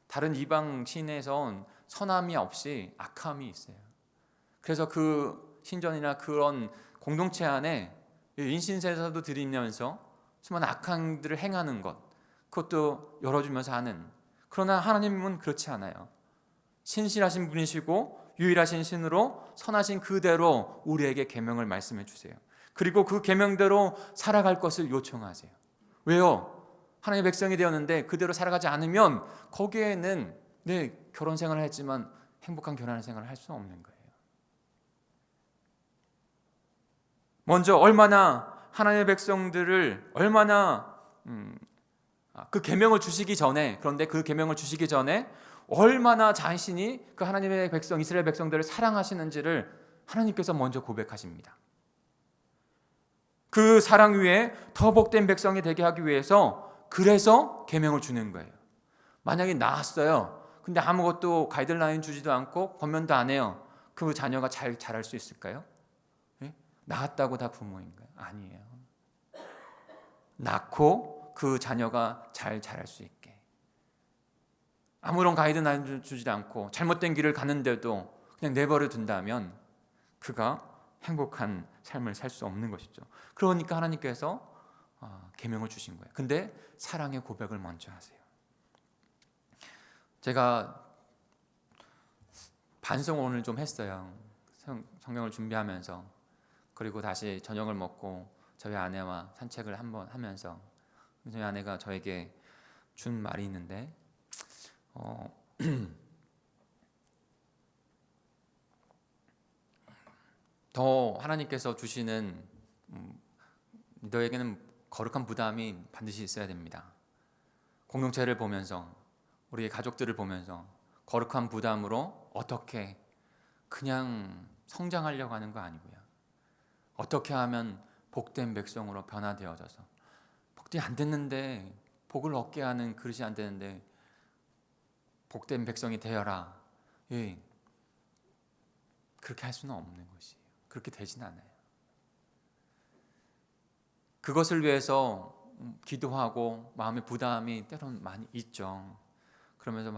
S3: 다른 이방 신에선 선함이 없이 악함이 있어요. 그래서 그 신전이나 그런 공동체 안에 인신세사도 드리면서 수많은 악행들을 행하는 것, 그것도 열어주면서 하는. 그러나 하나님은 그렇지 않아요. 신실하신 분이시고 유일하신 신으로 선하신 그대로 우리에게 계명을 말씀해 주세요. 그리고 그 계명대로 살아갈 것을 요청하세요. 왜요? 하나님의 백성이 되었는데 그대로 살아가지 않으면 거기에는 결혼 생활을 했지만 행복한 결혼 생활을 할 수 없는 거예요. 먼저 얼마나 하나님의 백성들을 얼마나 그 계명을 주시기 전에, 그런데 그 계명을 주시기 전에 얼마나 자신이 그 하나님의 백성 이스라엘 백성들을 사랑하시는지를 하나님께서 먼저 고백하십니다. 그 사랑 위에 더 복된 백성이 되게 하기 위해서 그래서 계명을 주는 거예요. 만약에 낳았어요. 근데 아무것도 가이드라인 주지도 않고 권면도 안 해요. 그 자녀가 잘 자랄 수 있을까요? 네? 낳았다고 다 부모인가요? 아니에요. 낳고 그 자녀가 잘 자랄 수 있게 아무런 가이드라인 주지도 않고 잘못된 길을 가는데도 그냥 내버려 둔다면 그가 행복한 삶을 살 수 없는 것이죠. 그러니까 하나님께서 계명을 주신 거예요. 근데 사랑의 고백을 먼저 하세요. 제가 반성을 오늘 좀 했어요. 성경을 준비하면서. 그리고 다시 저녁을 먹고 저희 아내와 산책을 한번 하면서 저희 아내가 저에게 준 말이 있는데 더 하나님께서 주시는 너에게는 거룩한 부담이 반드시 있어야 됩니다. 공동체를 보면서 우리의 가족들을 보면서 거룩한 부담으로 어떻게 그냥 성장하려고 하는 거 아니고요. 어떻게 하면 복된 백성으로 변화되어져서 복이 안 됐는데 복을 얻게 하는 그릇이 안 되는데 복된 백성이 되어라. 그렇게 할 수는 없는 것이에요. 그렇게 되진 않아요. 그것을 위해서 기도하고 마음의 부담이 때로는 많이 있죠. 그러면서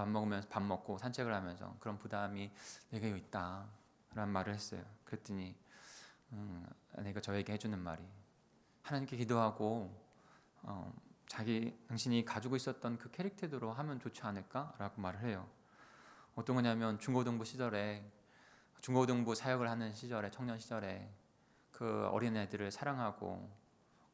S3: 밥 먹고 산책을 하면서 그런 부담이 내게 있다 라는 말을 했어요. 그랬더니 아내가 저에게 해주는 말이 하나님께 기도하고 당신이 가지고 있었던 그 캐릭터대로 하면 좋지 않을까라고 말을 해요. 어떤 거냐면 중고등부 시절에 중고등부 사역을 하는 시절에 청년 시절에 그 어린애들을 사랑하고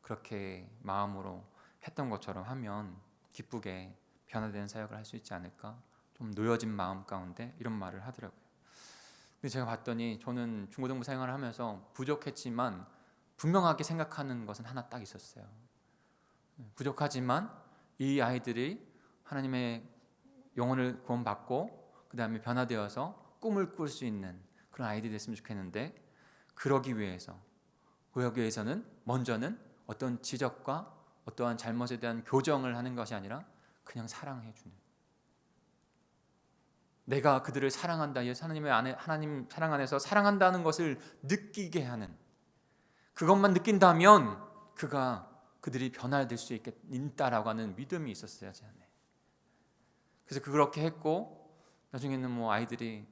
S3: 그렇게 마음으로 했던 것처럼 하면 기쁘게 변화되는 사역을 할 수 있지 않을까? 좀 놓여진 마음 가운데 이런 말을 하더라고요. 근데 제가 봤더니 저는 중고등부 생활을 하면서 부족했지만 분명하게 생각하는 것은 하나 딱 있었어요. 부족하지만 이 아이들이 하나님의 영혼을 구원받고 그 다음에 변화되어서 꿈을 꿀 수 있는 그런 아이들이 됐으면 좋겠는데 그러기 위해서는 먼저는 어떤 지적과 어떠한 잘못에 대한 교정을 하는 것이 아니라 그냥 사랑해주는, 내가 그들을 사랑한다, 하나님 사랑 안에서 사랑한다는 것을 느끼게 하는, 그것만 느낀다면 그들이 변화될 수 있다라고 하는 믿음이 있었어요, 제 안에. 그래서 그렇게 했고 나중에는 아이들이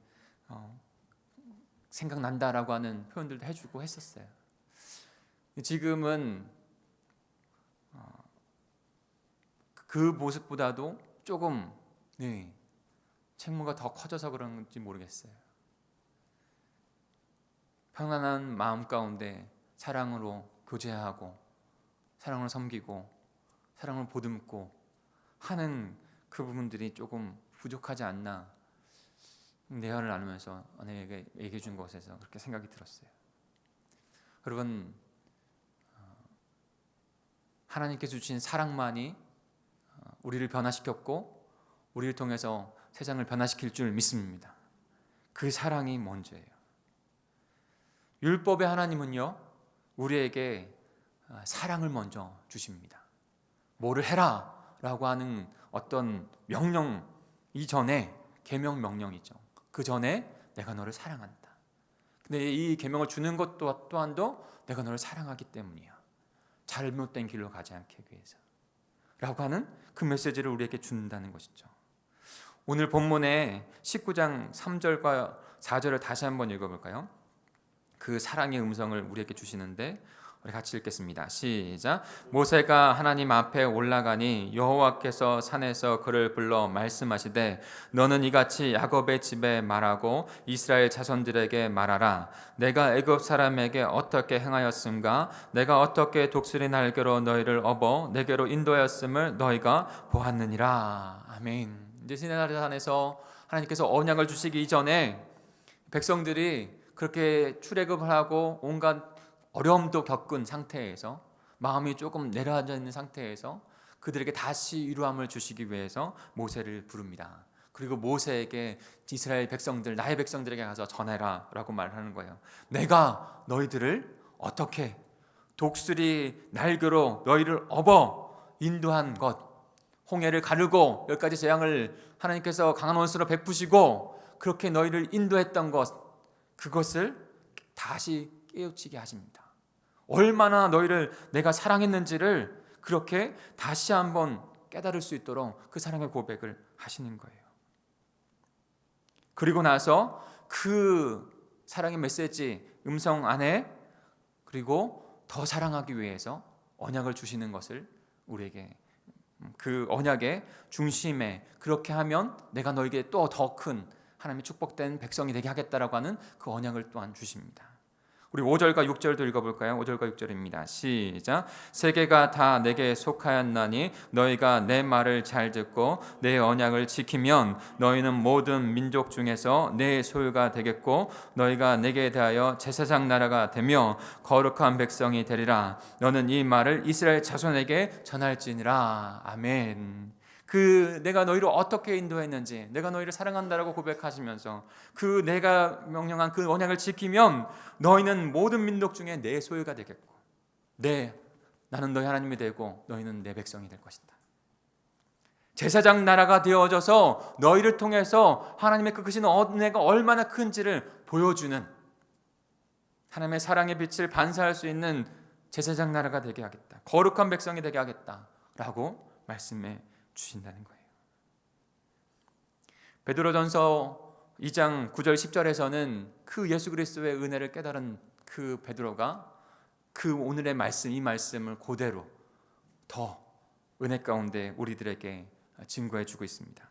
S3: 생각난다라고 하는 표현들도 해주고 했었어요. 지금은 그 모습보다도 조금 책무가 더 커져서 그런지 모르겠어요. 평안한 마음 가운데 사랑으로 교제하고 사랑으로 섬기고 사랑으로 보듬고 하는 그 부분들이 조금 부족하지 않나 대화를 나누면서 아내에게 얘기해 준 것에서 그렇게 생각이 들었어요. 여러분, 하나님께서 주신 사랑만이 우리를 변화시켰고 우리를 통해서 세상을 변화시킬 줄 믿습니다. 그 사랑이 먼저예요. 율법의 하나님은요, 우리에게 사랑을 먼저 주십니다. 뭐를 해라 라고 하는 어떤 명령 이전에, 계명 명령이죠. 그 전에 내가 너를 사랑한다. 근데 이 계명을 주는 것 또한도 내가 너를 사랑하기 때문이야. 잘못된 길로 가지 않게 위해서 라고 하는 그 메시지를 우리에게 준다는 것이죠. 오늘 본문의 19장 3절과 4절을 다시 한번 읽어볼까요? 그 사랑의 음성을 우리에게 주시는데 우리 같이 읽겠습니다. 시작. 모세가 하나님 앞에 올라가니 여호와께서 산에서 그를 불러 말씀하시되 너는 이같이 야곱의 집에 말하고 이스라엘 자손들에게 말하라. 내가 애굽 사람에게 어떻게 행하였음가? 내가 어떻게 독수리 날개로 너희를 업어 내게로 인도하였음을 너희가 보았느니라. 아멘. 이제 시내산 산에서 하나님께서 언약을 주시기 이전에 백성들이 그렇게 출애굽을 하고 온갖 어려움도 겪은 상태에서 마음이 조금 내려앉아 있는 상태에서 그들에게 다시 위로함을 주시기 위해서 모세를 부릅니다. 그리고 모세에게 이스라엘 백성들, 나의 백성들에게 가서 전해라 라고 말하는 거예요. 내가 너희들을 어떻게 독수리 날개로 너희를 업어 인도한 것, 홍해를 가르고 10가지 재앙을 하나님께서 강한 원수로 베푸시고 그렇게 너희를 인도했던 것, 그것을 다시 깨우치게 하십니다. 얼마나 너희를 내가 사랑했는지를 그렇게 다시 한번 깨달을 수 있도록 그 사랑의 고백을 하시는 거예요. 그리고 나서 그 사랑의 메시지 음성 안에 그리고 더 사랑하기 위해서 언약을 주시는 것을 우리에게, 그 언약의 중심에 그렇게 하면 내가 너에게 또 더 큰 하나님의 축복된 백성이 되게 하겠다라고 하는 그 언약을 또한 주십니다. 우리 5절과 6절도 읽어볼까요? 5절과 6절입니다. 시작. 세계가 다 내게 속하였나니 너희가 내 말을 잘 듣고 내 언약을 지키면 너희는 모든 민족 중에서 내 소유가 되겠고 너희가 내게 대하여 제사장 나라가 되며 거룩한 백성이 되리라. 너는 이 말을 이스라엘 자손에게 전할지니라. 아멘. 그 내가 너희를 어떻게 인도했는지, 내가 너희를 사랑한다라고 고백하시면서 그 내가 명령한 그 언약을 지키면 너희는 모든 민족 중에 내 소유가 되겠고 나는 너희 하나님이 되고 너희는 내 백성이 될 것이다. 제사장 나라가 되어져서 너희를 통해서 하나님의 그 크신 은혜가 얼마나 큰지를 보여주는, 하나님의 사랑의 빛을 반사할 수 있는 제사장 나라가 되게 하겠다, 거룩한 백성이 되게 하겠다라고 말씀해 주신다는 거예요. 베드로전서 2장 9절 10절에서는 그 예수 그리스도의 은혜를 깨달은 그 베드로가 그 오늘의 말씀, 이 말씀을 그대로 더 은혜 가운데 우리들에게 증거해 주고 있습니다.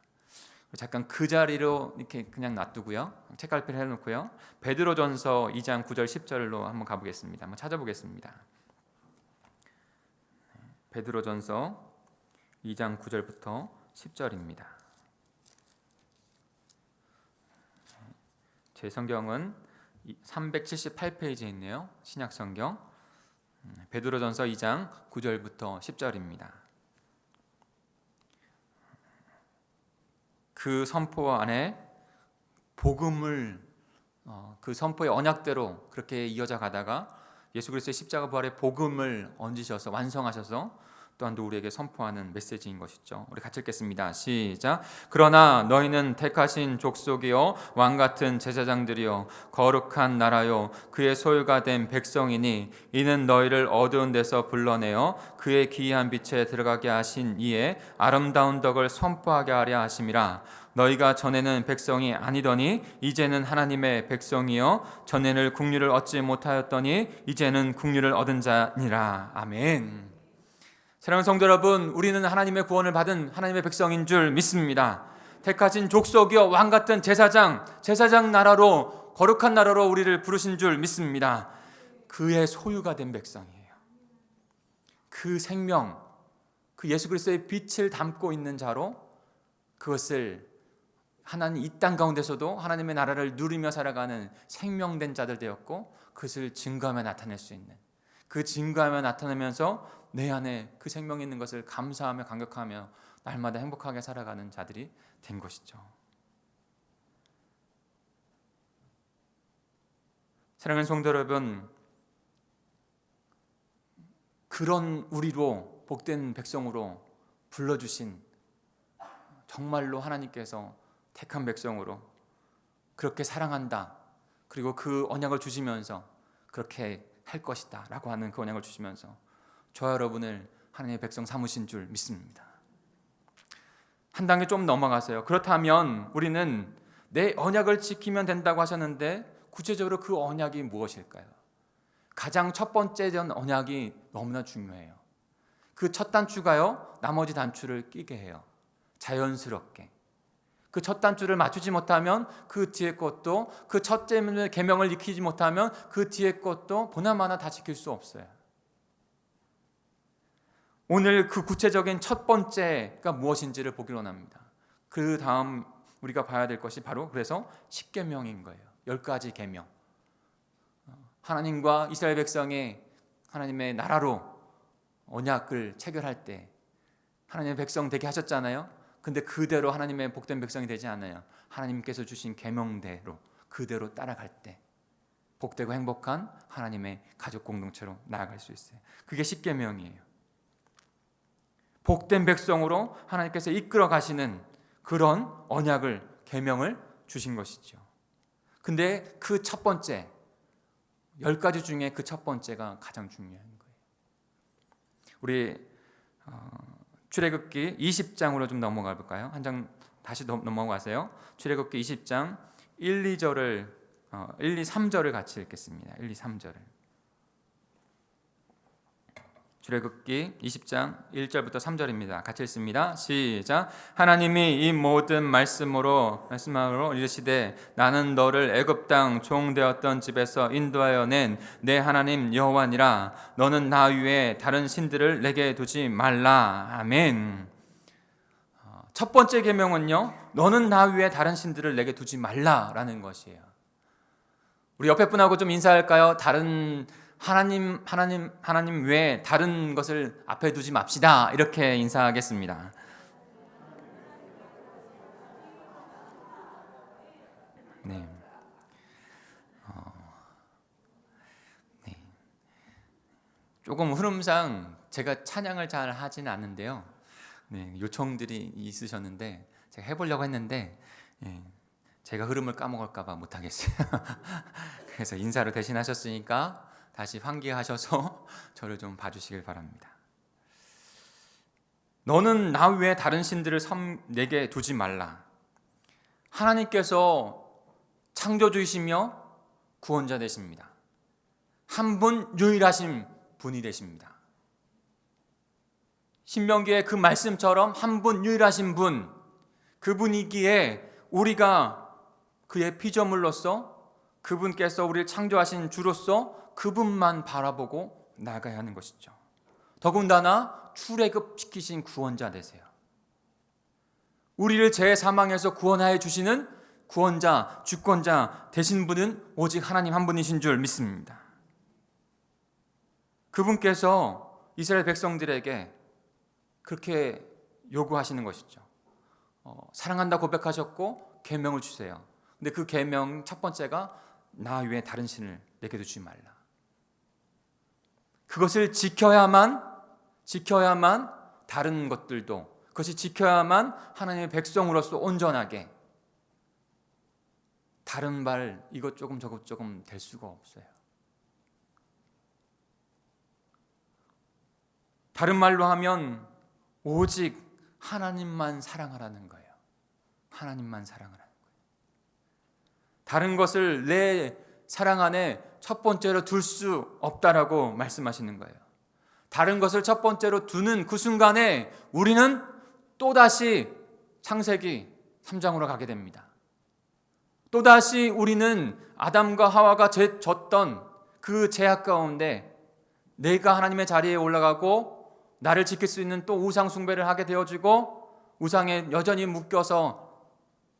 S3: 잠깐 그 자리로 이렇게 그냥 놔두고요, 책갈피를 해놓고요, 베드로전서 2장 9절 10절로 한번 가보겠습니다. 한번 찾아보겠습니다. 베드로전서 2장 9절부터 10절입니다. 제 성경은 378페이지에 있네요. 신약 성경 베드로전서 2장 9절부터 10절입니다. 그 선포 안에 복음을 그 선포의 언약대로 그렇게 이어져 가다가 예수 그리스도의 십자가 부활의 복음을 얹으셔서 완성하셔서 또한 우리에게 선포하는 메시지인 것이죠. 우리 같이 읽겠습니다. 시작. 그러나 너희는 택하신 족속이요 왕같은 제사장들이요 거룩한 나라요 그의 소유가 된 백성이니 이는 너희를 어두운 데서 불러내어 그의 기이한 빛에 들어가게 하신 이에 아름다운 덕을 선포하게 하려 하심이라. 너희가 전에는 백성이 아니더니 이제는 하나님의 백성이요 전에는 국류를 얻지 못하였더니 이제는 국류를 얻은 자니라. 아멘. 사랑하는 성도 여러분, 우리는 하나님의 구원을 받은 하나님의 백성인 줄 믿습니다. 택하신 족속이요 왕같은 제사장 나라로, 거룩한 나라로 우리를 부르신 줄 믿습니다. 그의 소유가 된 백성이에요. 그 생명, 그 예수 그리스도의 빛을 담고 있는 자로 그것을 하나님 이 땅 가운데서도 하나님의 나라를 누리며 살아가는 생명된 자들 되었고, 그것을 증거하며 나타낼 수 있는, 그 증거하며 나타내면서 내 안에 그 생명이 있는 것을 감사하며 감격하며 날마다 행복하게 살아가는 자들이 된 것이죠. 사랑하는 성도 여러분, 그런 우리로 복된 백성으로 불러주신, 정말로 하나님께서 택한 백성으로 그렇게 사랑한다, 그리고 그 언약을 주시면서 그렇게 할 것이다 라고 하는 그 언약을 주시면서 저와 여러분을 하나님의 백성 삼으신 줄 믿습니다. 한 단계 좀 넘어가세요. 그렇다면 우리는 내 언약을 지키면 된다고 하셨는데, 구체적으로 그 언약이 무엇일까요? 가장 첫 번째 언약이 너무나 중요해요. 그 첫 단추가요, 나머지 단추를 끼게 해요. 자연스럽게. 그 첫 단추를 맞추지 못하면 그 뒤에 것도, 그 첫째 계명을 지키지 못하면 그 뒤에 것도 보나마나 다 지킬 수 없어요. 오늘 그 구체적인 첫 번째가 무엇인지를 보기로 합니다. 그 다음 우리가 봐야 될 것이 바로 그래서 10계명인 거예요. 10가지 계명. 하나님과 이스라엘 백성이 하나님의 나라로 언약을 체결할 때 하나님의 백성 되게 하셨잖아요. 근데 그대로 하나님의 복된 백성이 되지 않아요. 하나님께서 주신 계명대로 그대로 따라갈 때 복되고 행복한 하나님의 가족 공동체로 나아갈 수 있어요. 그게 10계명이에요. 복된 백성으로 하나님께서 이끌어 가시는 그런 언약을, 계명을 주신 것이죠. 근데 그 첫 번째, 10가지 중에 그 첫 번째가 가장 중요한 거예요. 우리 출애굽기 20장으로 좀 넘어가 볼까요? 한 장 다시 넘어가세요. 출애굽기 20장 1, 2, 3절을 같이 읽겠습니다. 1, 2, 3절을. 출애굽기 20장 1절부터 3절입니다. 같이 읽습니다. 시작. 하나님이 이 모든 말씀으로 이르시되 나는 너를 애굽 땅 종 되었던 집에서 인도하여 낸 내 하나님 여호와니라. 너는 나 위에 다른 신들을 내게 두지 말라. 아멘. 첫 번째 계명은요, 너는 나 위에 다른 신들을 내게 두지 말라라는 것이에요. 우리 옆에 분하고 좀 인사할까요? 하나님 외에 다른 것을 앞에 두지 맙시다. 이렇게 인사하겠습니다. 네. 조금 흐름상 제가 찬양을 잘 하지는 않는데요. 네, 요청들이 있으셨는데 제가 해보려고 했는데 제가 흐름을 까먹을까봐 못하겠어요. 그래서 인사를 대신 하셨으니까 다시 환기하셔서 저를 좀 봐주시길 바랍니다. 너는 나 외에 다른 신들을 내게 두지 말라. 하나님께서 창조주이시며 구원자 되십니다. 한 분 유일하신 분이 되십니다. 신명기의 그 말씀처럼 한 분 유일하신 분, 그분이기에 우리가 그의 피조물로서, 그분께서 우리를 창조하신 주로서 그분만 바라보고 나아가야 하는 것이죠. 더군다나 출애굽시키신 구원자 되세요. 우리를 죄 사망에서 구원하여 주시는 구원자, 주권자 되신 분은 오직 하나님 한 분이신 줄 믿습니다. 그분께서 이스라엘 백성들에게 그렇게 요구하시는 것이죠. 사랑한다 고백하셨고 계명을 주세요. 근데 그 계명 첫 번째가 나 외에 다른 신을 내게 두지 말라. 그것을 지켜야만 다른 것들도, 그것이 지켜야만 하나님의 백성으로서 온전하게 다른 발 이것 조금 저것 조금 될 수가 없어요. 다른 말로 하면 오직 하나님만 사랑하라는 거예요. 하나님만 사랑하라는 거예요. 다른 것을 내 사랑 안에 첫 번째로 둘 수 없다라고 말씀하시는 거예요. 다른 것을 첫 번째로 두는 그 순간에 우리는 또다시 창세기 3장으로 가게 됩니다. 또다시 우리는 아담과 하와가 졌던 그 죄악 가운데 내가 하나님의 자리에 올라가고 나를 지킬 수 있는 또 우상 숭배를 하게 되어지고 우상에 여전히 묶여서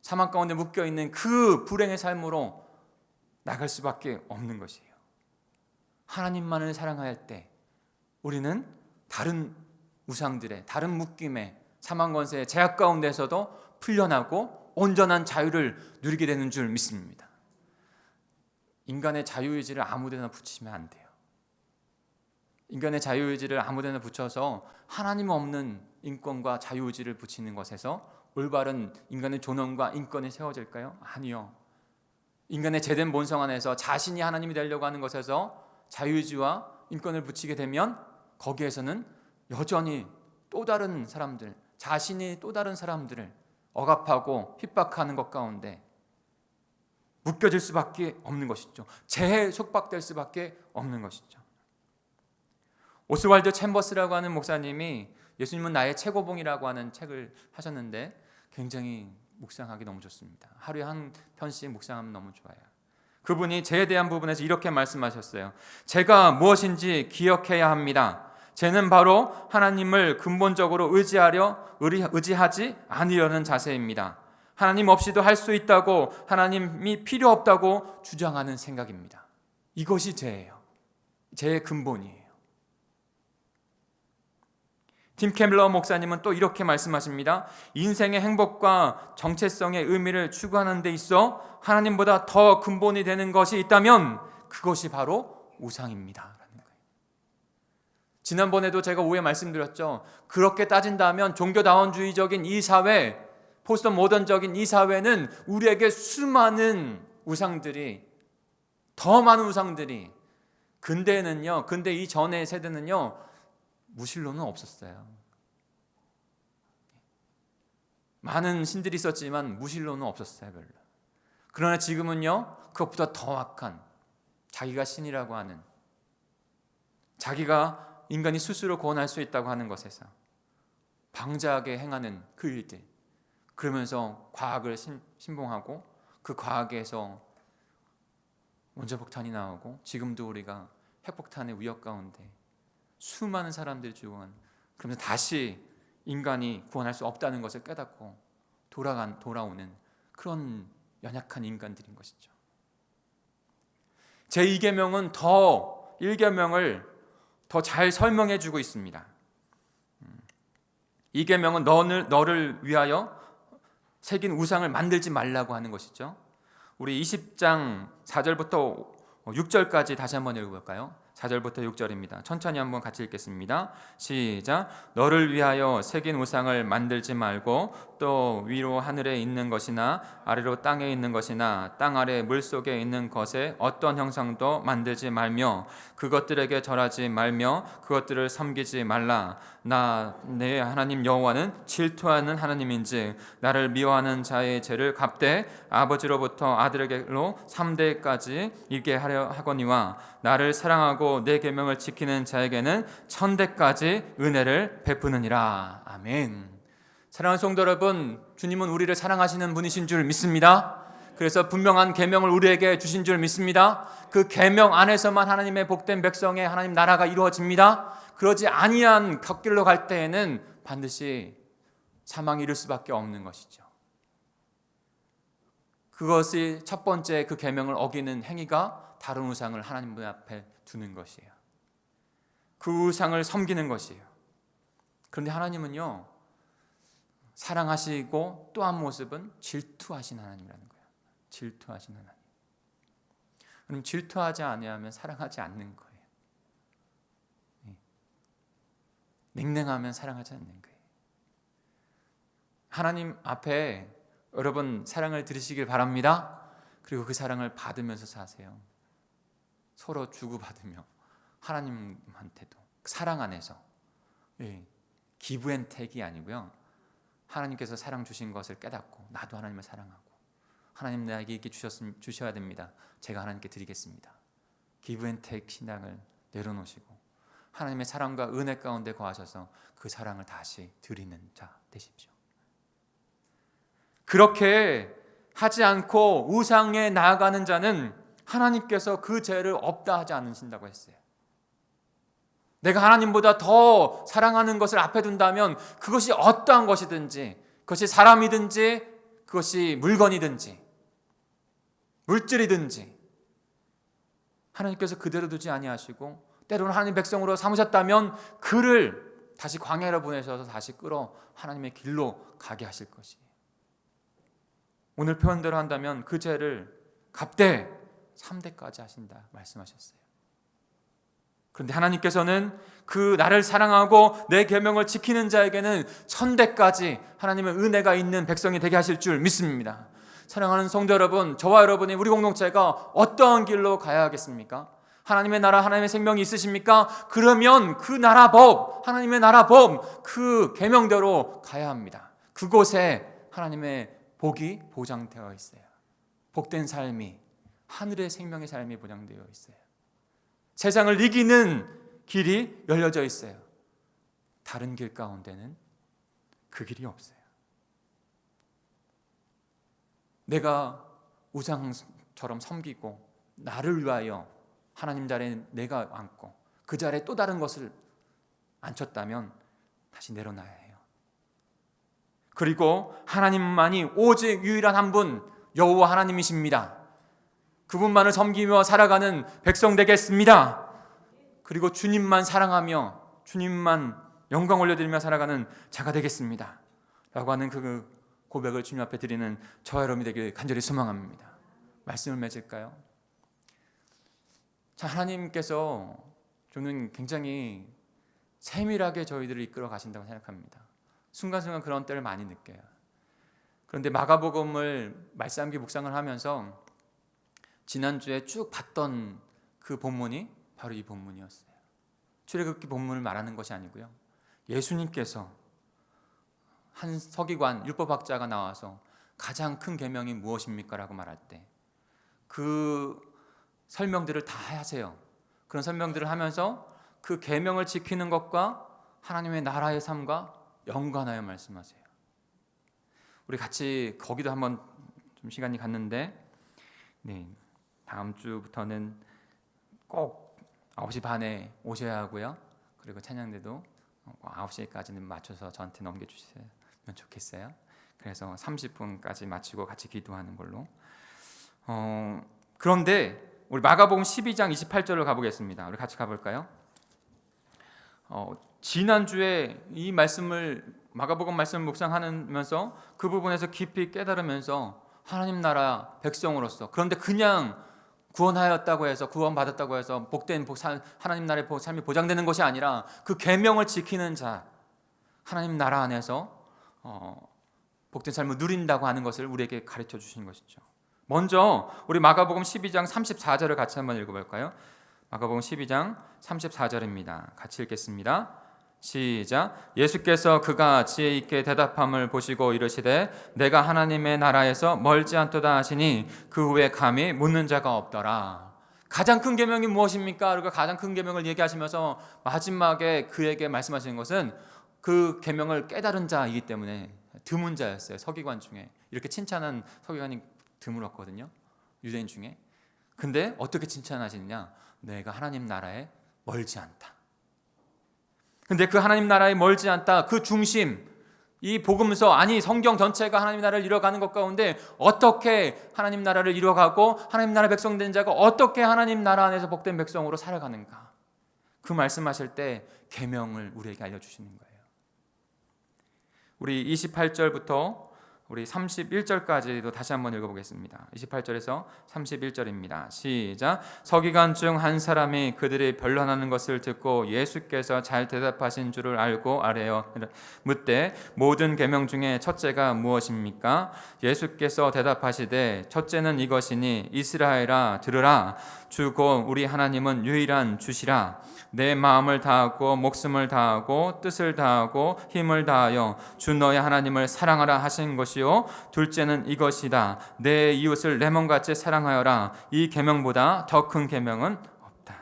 S3: 사망 가운데 묶여 있는 그 불행의 삶으로 나갈 수밖에 없는 것이에요. 하나님만을 사랑할 때 우리는 다른 우상들의 다른 묶임의 사망 권세의 제약 가운데서도 풀려나고 온전한 자유를 누리게 되는 줄 믿습니다. 인간의 자유의지를 아무데나 붙이면 안 돼요. 인간의 자유의지를 아무데나 붙여서 하나님 없는 인권과 자유의지를 붙이는 것에서 올바른 인간의 존엄과 인권이 세워질까요? 아니요. 인간의 제된 본성 안에서 자신이 하나님이 되려고 하는 것에서 자유의지와 인권을 붙이게 되면 거기에서는 여전히 또 다른 사람들, 자신이 또 다른 사람들을 억압하고 핍박하는 것 가운데 묶여질 수밖에 없는 것이죠. 재해에 속박될 수밖에 없는 것이죠. 오스왈드 챔버스라고 하는 목사님이 예수님은 나의 최고봉이라고 하는 책을 하셨는데 굉장히 묵상하기 너무 좋습니다. 하루에 한 편씩 묵상하면 너무 좋아요. 그분이 죄에 대한 부분에서 이렇게 말씀하셨어요. 죄가 무엇인지 기억해야 합니다. 죄는 바로 하나님을 근본적으로 의지하지 않으려는 자세입니다. 하나님 없이도 할 수 있다고, 하나님이 필요 없다고 주장하는 생각입니다. 이것이 죄예요. 죄의 근본이에요. 팀 켈러 목사님은 또 이렇게 말씀하십니다. 인생의 행복과 정체성의 의미를 추구하는 데 있어 하나님보다 더 근본이 되는 것이 있다면 그것이 바로 우상입니다. 라는 거예요. 지난번에도 제가 오해 말씀드렸죠. 그렇게 따진다면 종교다원주의적인 이 사회, 포스트 모던적인 이 사회는 우리에게 수많은 우상들이, 더 많은 우상들이, 근대 이전의 세대는요 무신론은 없었어요. 많은 신들이 있었지만 무신론은 없었어요, 별로. 그러나 지금은요 그것보다 더 악한, 자기가 신이라고 하는, 자기가 인간이 스스로 구원할 수 있다고 하는 것에서 방자하게 행하는 그 일들, 그러면서 과학을 신봉하고 그 과학에서 원자폭탄이 나오고 지금도 우리가 핵폭탄의 위협 가운데 수많은 사람들이 죽어간, 그러면서 다시 인간이 구원할 수 없다는 것을 깨닫고 돌아오는 그런 연약한 인간들인 것이죠. 제2계명은 1계명을 더 잘 설명해 주고 있습니다. 2계명은 너를 위하여 새긴 우상을 만들지 말라고 하는 것이죠. 우리 20장 4절부터 6절까지 다시 한번 읽어볼까요? 4절부터 6절입니다. 천천히 한번 같이 읽겠습니다. 시작. 너를 위하여 새긴 우상을 만들지 말고 또 위로 하늘에 있는 것이나 아래로 땅에 있는 것이나 땅 아래 물속에 있는 것에 어떤 형상도 만들지 말며 그것들에게 절하지 말며 그것들을 섬기지 말라. 나 내 하나님 여호와는 질투하는 하나님인지 나를 미워하는 자의 죄를 갚되 아버지로부터 아들에게로 3대까지 있게 하려 하거니와 나를 사랑하고 내 계명을 지키는 자에게는 1000대까지 은혜를 베푸느니라. 아멘. 사랑하는 성도 여러분, 주님은 우리를 사랑하시는 분이신 줄 믿습니다. 그래서 분명한 계명을 우리에게 주신 줄 믿습니다. 그 계명 안에서만 하나님의 복된 백성의 하나님 나라가 이루어집니다. 그러지 아니한 곁길로 갈 때에는 반드시 사망이 이를 수밖에 없는 것이죠. 그것이 첫 번째, 그 계명을 어기는 행위가 다른 우상을 하나님 앞에 두는 것이에요. 그 우상을 섬기는 것이에요. 그런데 하나님은요, 사랑하시고 또 한 모습은 질투하신 하나님이라는 거예요. 질투하신 하나님. 그럼 질투하지 아니하면 사랑하지 않는 거예요. 냉랭하면 사랑하지 않는 거예요. 하나님 앞에 여러분 사랑을 들으시길 바랍니다. 그리고 그 사랑을 받으면서 사세요. 서로 주고받으며 하나님한테도 사랑 안에서, 기브앤테이크가 아니고요, 하나님께서 사랑 주신 것을 깨닫고 나도 하나님을 사랑하고 하나님 나에게 이렇게 주셔야 됩니다. 제가 하나님께 드리겠습니다. 기브앤테이크 신앙을 내려놓으시고 하나님의 사랑과 은혜 가운데 거하셔서 그 사랑을 다시 드리는 자 되십시오. 그렇게 하지 않고 우상에 나아가는 자는 하나님께서 그 죄를 없다 하지 않으신다고 했어요. 내가 하나님보다 더 사랑하는 것을 앞에 둔다면 그것이 어떠한 것이든지, 그것이 사람이든지 그것이 물건이든지 물질이든지 하나님께서 그대로 두지 아니하시고 때로는 하나님 백성으로 삼으셨다면 그를 다시 광야로 보내셔서 다시 끌어 하나님의 길로 가게 하실 것이에요. 오늘 표현대로 한다면 그 죄를 갑대 3대까지 하신다 말씀하셨어요. 그런데 하나님께서는 그 나를 사랑하고 내 계명을 지키는 자에게는 1000대까지 하나님의 은혜가 있는 백성이 되게 하실 줄 믿습니다. 사랑하는 성도 여러분, 저와 여러분이 우리 공동체가 어떠한 길로 가야 하겠습니까? 하나님의 나라, 하나님의 생명이 있으십니까? 그러면 그 나라 법, 하나님의 나라 법, 그 계명대로 가야 합니다. 그곳에 하나님의 복이 보장되어 있어요. 복된 삶이, 하늘의 생명의 삶이 보장되어 있어요. 세상을 이기는 길이 열려져 있어요. 다른 길 가운데는 그 길이 없어요. 내가 우상처럼 섬기고 나를 위하여 하나님 자리에 내가 앉고 그 자리에 또 다른 것을 앉혔다면 다시 내려놔야 해요. 그리고 하나님만이 오직 유일한 한 분 여호와 하나님이십니다. 그분만을 섬기며 살아가는 백성 되겠습니다. 그리고 주님만 사랑하며 주님만 영광 올려드리며 살아가는 자가 되겠습니다 라고 하는 그 고백을 주님 앞에 드리는 저와 여러분이 되길 간절히 소망합니다. 말씀을 맺을까요? 자, 하나님께서 저는 굉장히 세밀하게 저희들을 이끌어 가신다고 생각합니다. 순간순간 그런 때를 많이 느껴요. 그런데 마가복음을 말씀기 묵상을 하면서 지난주에 쭉 봤던 그 본문이 바로 이 본문이었어요. 출애굽기 본문을 말하는 것이 아니고요, 예수님께서 한 서기관 율법학자가 나와서 가장 큰 계명이 무엇입니까? 라고 말할 때 그 설명들을 다 하세요. 그런 설명들을 하면서 그 계명을 지키는 것과 하나님의 나라의 삶과 연관하여 말씀하세요. 우리 같이 거기도 한번 좀 시간이 갔는데, 네, 다음 주부터는 꼭 9시 반에 오셔야 하고요. 그리고 찬양대도 9시까지는 맞춰서 저한테 넘겨주시면 좋겠어요. 그래서 30분까지 마치고 같이 기도하는 걸로. 그런데 우리 마가복음 12장 28절로 가보겠습니다. 우리 같이 가볼까요? 지난주에 이 말씀을 마가복음 말씀을 묵상하면서 그 부분에서 깊이 깨달으면서 하나님 나라 백성으로서, 그런데 그냥 구원하였다고 해서 구원받았다고 해서 복된 하나님 나라의 삶이 보장되는 것이 아니라 그 계명을 지키는 자, 하나님 나라 안에서 복된 삶을 누린다고 하는 것을 우리에게 가르쳐 주신 것이죠. 먼저 우리 마가복음 12장 34절을 같이 한번 읽어볼까요? 마가복음 12장 34절입니다. 같이 읽겠습니다. 시작. 예수께서 그가 지혜 있게 대답함을 보시고 이르시되 내가 하나님의 나라에서 멀지 않도다 하시니 그 후에 감히 묻는 자가 없더라. 가장 큰 계명이 무엇입니까? 그리고 가장 큰 계명을 얘기하시면서 마지막에 그에게 말씀하시는 것은 그 계명을 깨달은 자이기 때문에 드문 자였어요. 서기관 중에 이렇게 칭찬한 서기관이 드물었거든요, 유대인 중에. 근데 어떻게 칭찬하시느냐? 내가 하나님 나라에 멀지 않다. 근데 그 하나님 나라에 멀지 않다, 그 중심, 이 복음서, 아니 성경 전체가 하나님 나라를 이뤄가는 것 가운데 어떻게 하나님 나라를 이뤄가고 하나님 나라 백성 된 자가 어떻게 하나님 나라 안에서 복된 백성으로 살아가는가, 그 말씀하실 때 계명을 우리에게 알려주시는 거예요. 우리 28절부터 우리 31절까지도 다시 한번 읽어보겠습니다. 28절에서 31절입니다. 시작. 서기관 중 한 사람이 그들이 변론하는 것을 듣고 예수께서 잘 대답하신 줄을 알고 아뢰어 묻되 모든 계명 중에 첫째가 무엇입니까? 예수께서 대답하시되 첫째는 이것이니 이스라엘아 들으라. 주 곧 우리 하나님은 유일한 주시라. 내 마음을 다하고 목숨을 다하고 뜻을 다하고 힘을 다하여 주 너의 하나님을 사랑하라 하신 것이요 둘째는 이것이다. 내 이웃을 내 몸같이 사랑하여라. 이 계명보다 더 큰 계명은 없다.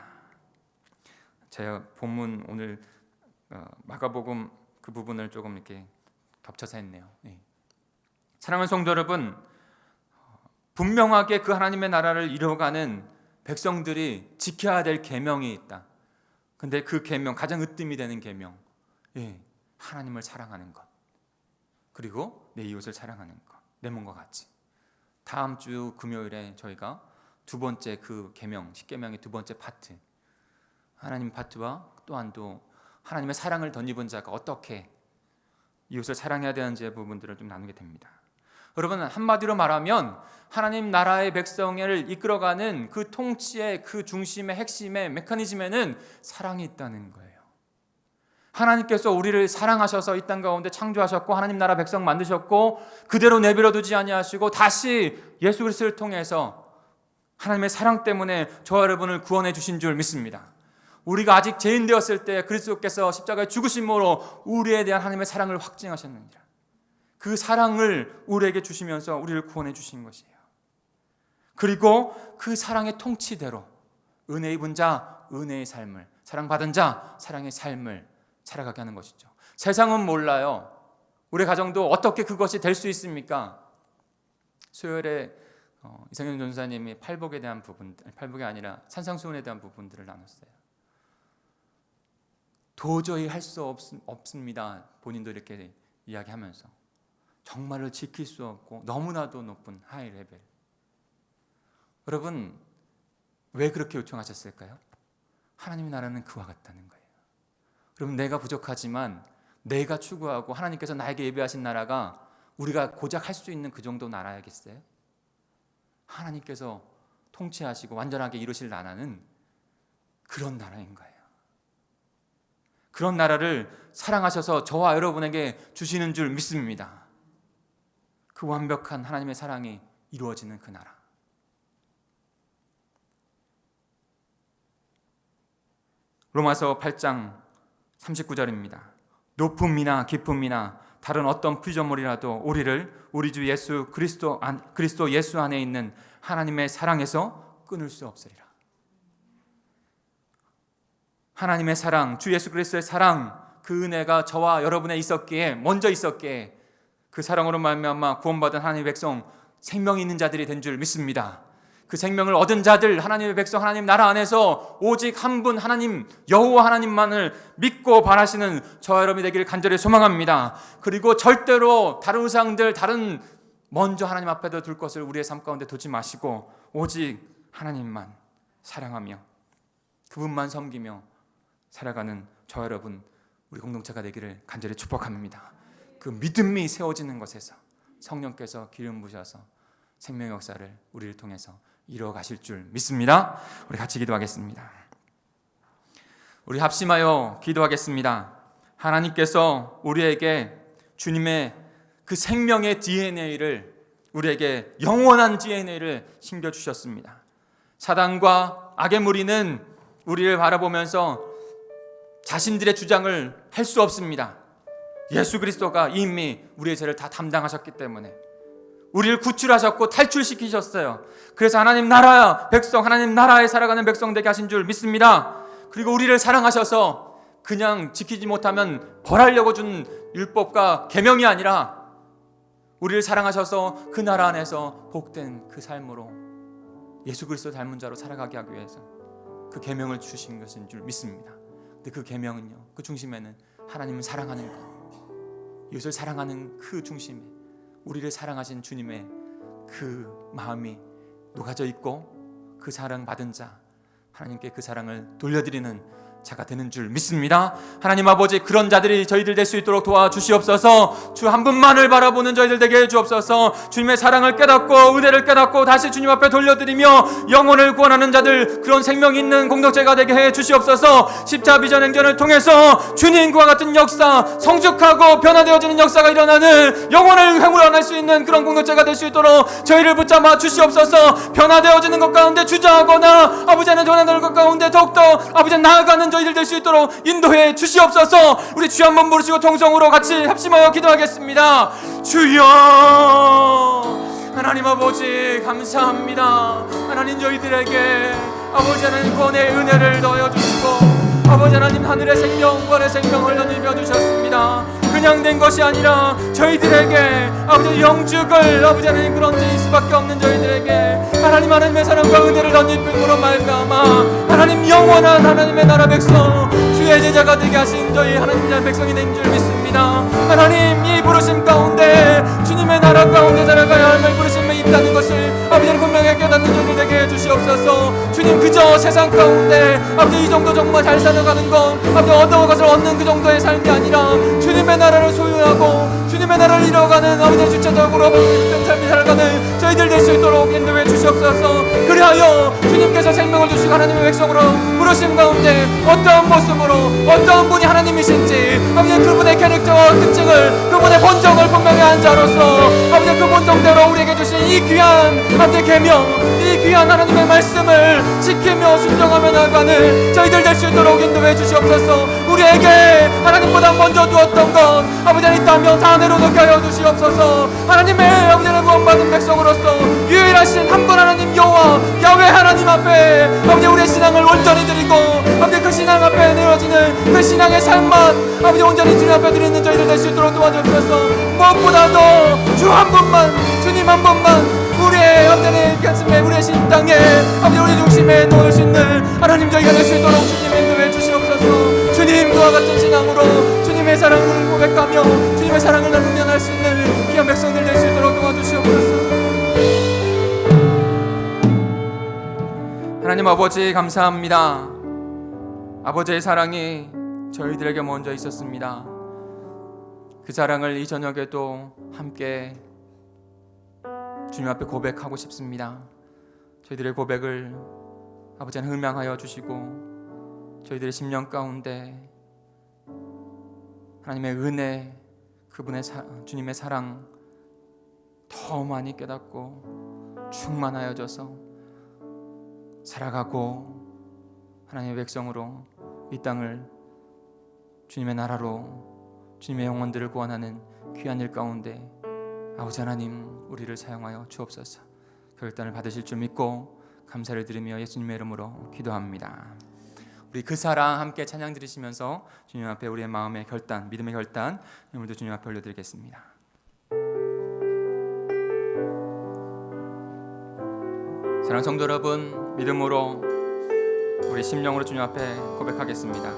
S3: 제가 본문 오늘 마가복음 그 부분을 조금 이렇게 겹쳐서 했네요. 사랑하는 성도 여러분, 분명하게 그 하나님의 나라를 이루어가는 백성들이 지켜야 될 계명이 있다. 근데 그 계명, 가장 으뜸이 되는 계명, 하나님을 사랑하는 것, 그리고 내 이웃을 사랑하는 것. 레몬과 같이. 다음 주 금요일에 저희가 두 번째 그 계명, 10계명의 두 번째 파트, 하나님 파트와 또한 또 하나님의 사랑을 덧입은 자가 어떻게 이웃을 사랑해야 되는지의 부분들을 좀 나누게 됩니다. 여러분, 한마디로 말하면 하나님 나라의 백성을 이끌어가는 그 통치의 그 중심의 핵심의 메커니즘에는 사랑이 있다는 거예요. 하나님께서 우리를 사랑하셔서 이 땅 가운데 창조하셨고 하나님 나라 백성 만드셨고 그대로 내버려 두지 아니하시고 다시 예수 그리스도를 통해서 하나님의 사랑 때문에 저와 여러분을 구원해 주신 줄 믿습니다. 우리가 아직 죄인 되었을 때 그리스도께서 십자가에 죽으심으로 우리에 대한 하나님의 사랑을 확증하셨느니라. 그 사랑을 우리에게 주시면서 우리를 구원해 주신 것이에요. 그리고 그 사랑의 통치대로 은혜 입은 자 은혜의 삶을, 사랑받은 자 사랑의 삶을 살아가게 하는 것이죠. 세상은 몰라요. 우리 가정도 어떻게 그것이 될 수 있습니까? 수요일에 이상현 전사님이 팔복에 대한 부분, 팔복이 아니라 산상수훈에 대한 부분들을 나눴어요. 도저히 할 수 없습니다. 본인도 이렇게 이야기하면서 정말로 지킬 수 없고 너무나도 높은 하이 레벨. 여러분, 왜 그렇게 요청하셨을까요? 하나님의 나라는 그와 같다는 거예요. 여러분, 내가 부족하지만 내가 추구하고 하나님께서 나에게 예비하신 나라가 우리가 고작 할 수 있는 그 정도 나라야겠어요? 하나님께서 통치하시고 완전하게 이루실 나라는 그런 나라인 거예요. 그런 나라를 사랑하셔서 저와 여러분에게 주시는 줄 믿습니다. 그 완벽한 하나님의 사랑이 이루어지는 그 나라. 로마서 8장 39절입니다. 높음이나 깊음이나 다른 어떤 피조물이라도 우리 주 예수 그리스도 예수 안에 있는 하나님의 사랑에서 끊을 수 없으리라. 하나님의 사랑, 주 예수 그리스도의 사랑, 그 은혜가 저와 여러분에 있었기에, 먼저 있었기에 그 사랑으로 말미암아 구원받은 하나님의 백성, 생명이 있는 자들이 된 줄 믿습니다. 그 생명을 얻은 자들, 하나님의 백성, 하나님 나라 안에서 오직 한 분 하나님, 여호와 하나님만을 믿고 바라시는 저와 여러분이 되기를 간절히 소망합니다. 그리고 절대로 다른 우상들, 다른 먼저 하나님 앞에다 둘 것을 우리의 삶 가운데 두지 마시고 오직 하나님만 사랑하며 그분만 섬기며 살아가는 저와 여러분, 우리 공동체가 되기를 간절히 축복합니다. 그 믿음이 세워지는 것에서 성령께서 기름 부으셔서 생명의 역사를 우리를 통해서 이루어 가실 줄 믿습니다. 우리 같이 기도하겠습니다. 우리 합심하여 기도하겠습니다. 하나님께서 우리에게 주님의 그 생명의 DNA를, 우리에게 영원한 DNA를 심겨주셨습니다. 사단과 악의 무리는 우리를 바라보면서 자신들의 주장을 할 수 없습니다. 예수 그리스도가 이미 우리의 죄를 다 담당하셨기 때문에 우리를 구출하셨고 탈출시키셨어요. 그래서 하나님 나라 백성, 하나님 나라에 살아가는 백성 되게 하신 줄 믿습니다. 그리고 우리를 사랑하셔서 그냥 지키지 못하면 벌하려고 준 율법과 계명이 아니라 우리를 사랑하셔서 그 나라 안에서 복된 그 삶으로 예수 그리스도 닮은 자로 살아가게 하기 위해서 그 계명을 주신 것인 줄 믿습니다. 근데 그 계명은요, 그 중심에는 하나님을 사랑하는 것, 이웃을 사랑하는 그 중심에 우리를 사랑하신 주님의 그 마음이 녹아져 있고 그 사랑 받은 자, 하나님께 그 사랑을 돌려드리는 자가 되는 줄 믿습니다. 하나님 아버지, 그런 자들이 저희들 될 수 있도록 도와주시옵소서. 주 한 분만을 바라보는 저희들 되게 해주옵소서. 주님의 사랑을 깨닫고 은혜를 깨닫고 다시 주님 앞에 돌려드리며 영혼을 구원하는 자들, 그런 생명 있는 공동체가 되게 해주시옵소서. 십자 비전 행전을 통해서 주님과 같은 역사, 성숙하고 변화되어지는 역사가 일어나는 영혼을 회복할 수 있는 그런 공동체가 될 수 있도록 저희를 붙잡아 주시옵소서. 변화되어지는 것 가운데 주저하거나 아버지 안에 변화되는 것 가운데 더욱더 아버지 나아가는 저희들 될 수 있도록 인도해 주시옵소서. 우리 주여 한번 부르시고 통성으로 같이 합심하여 기도하겠습니다. 주여, 하나님 아버지 감사합니다. 하나님 저희들에게 아버지 하나님 구원의 은혜를 더하여 주시고 아버지 하나님 하늘의 생명, 구원의 생명을 나누며 주셨습니다. 그 그냥 된 것이 아니라 저희들에게 아버지 영죽을 아버지 하나님 그런 자일 수밖에 없는 저희들에게 하나님 하나님의 사랑과 은혜를 덧입힘으로 말미암아 하나님 영원한 하나님의 나라 백성 주의 제자가 되게 하신 저희 하나님의 백성이 된 줄 믿습니다. 하나님 이 부르심 가운데 주님의 나라 가운데 살아가야 할 부르심이 있다는 것을 아버지는 분명히 깨닫는 저희들 되게 해주시옵소서. 주님 그저 세상 가운데 아버지 이 정도 정말 잘 살아가는 것 아버지 어떤 것을 얻는 그 정도의 삶이 아니라 주님의 나라를 소유하고 주님의 나라를 이뤄가는 아버지 주체적으로 삶이 살아가는 저희들 될 수 있도록 인도해 주시옵소서. 그리하여 주님께서 생명을 주시고 하나님의 백성으로 부르심 가운데 어떠한 모습으로 어떠한 분이 하나님이신지 아버지 그분의 캐릭터와 특징을 그분의 본성을 분명히 한 자로서 아버지 그 본성대로 우리에게 주신 이 귀한 아버지 계명 이 귀한 하나님의 말씀을 지키며 순종하며 나아가는 저희들 될 수 있도록 인도해 주시옵소서. 우리에게 하나님보다 먼저 두었던 것 아버지 있다면 다 내려놓게 하여 주시옵소서. 하나님의 아버지는 구원받은 백성으로서 유일하신 한 분 하나님 여호와 야훼 하나님 앞에 아버지 우리의 신앙을 온전히 드리고 아버지 그 신앙 앞에 내어지는 그 신앙의 삶만 아버지 온전히 주님 앞에 드리는 저희들 될 수 있도록 도와주옵소서. 무엇보다도 주 한 분만 주님 한 분만 우리의 아버지의 가슴에 우리의 심장에 아버지 우리 중심에 놓을 수 있는 하나님 저희가 될 수 있도록 주님 인도해 주시옵소서. 주님 그와 같은 신앙으로 주님의 사랑을 고백하며 주님의 사랑을 나누며 할 수 있는 귀한 백성들 될 수 있도록 도와주시옵소서. 하나님 아버지 감사합니다. 아버지의 사랑이 저희들에게 먼저 있었습니다. 그 사랑을 이 저녁에도 함께 주님 앞에 고백하고 싶습니다. 저희들의 고백을 아버지는 흠양하여 주시고 저희들의 심령 가운데 하나님의 은혜 그분의 주님의 사랑 더 많이 깨닫고 충만하여져서 살아가고 하나님의 백성으로 이 땅을 주님의 나라로 주님의 영혼들을 구원하는 귀한 일 가운데 아버지 하나님 우리를 사용하여 주옵소서. 결단을 받으실 줄 믿고 감사를 드리며 예수님의 이름으로 기도합니다. 우리 그 사랑 함께 찬양 드리시면서 주님 앞에 우리의 마음의 결단 믿음의 결단 오늘도 주님 앞에 올려드리겠습니다. 사랑하는 성도 여러분 믿음으로 우리 심령으로 주님 앞에 고백하겠습니다.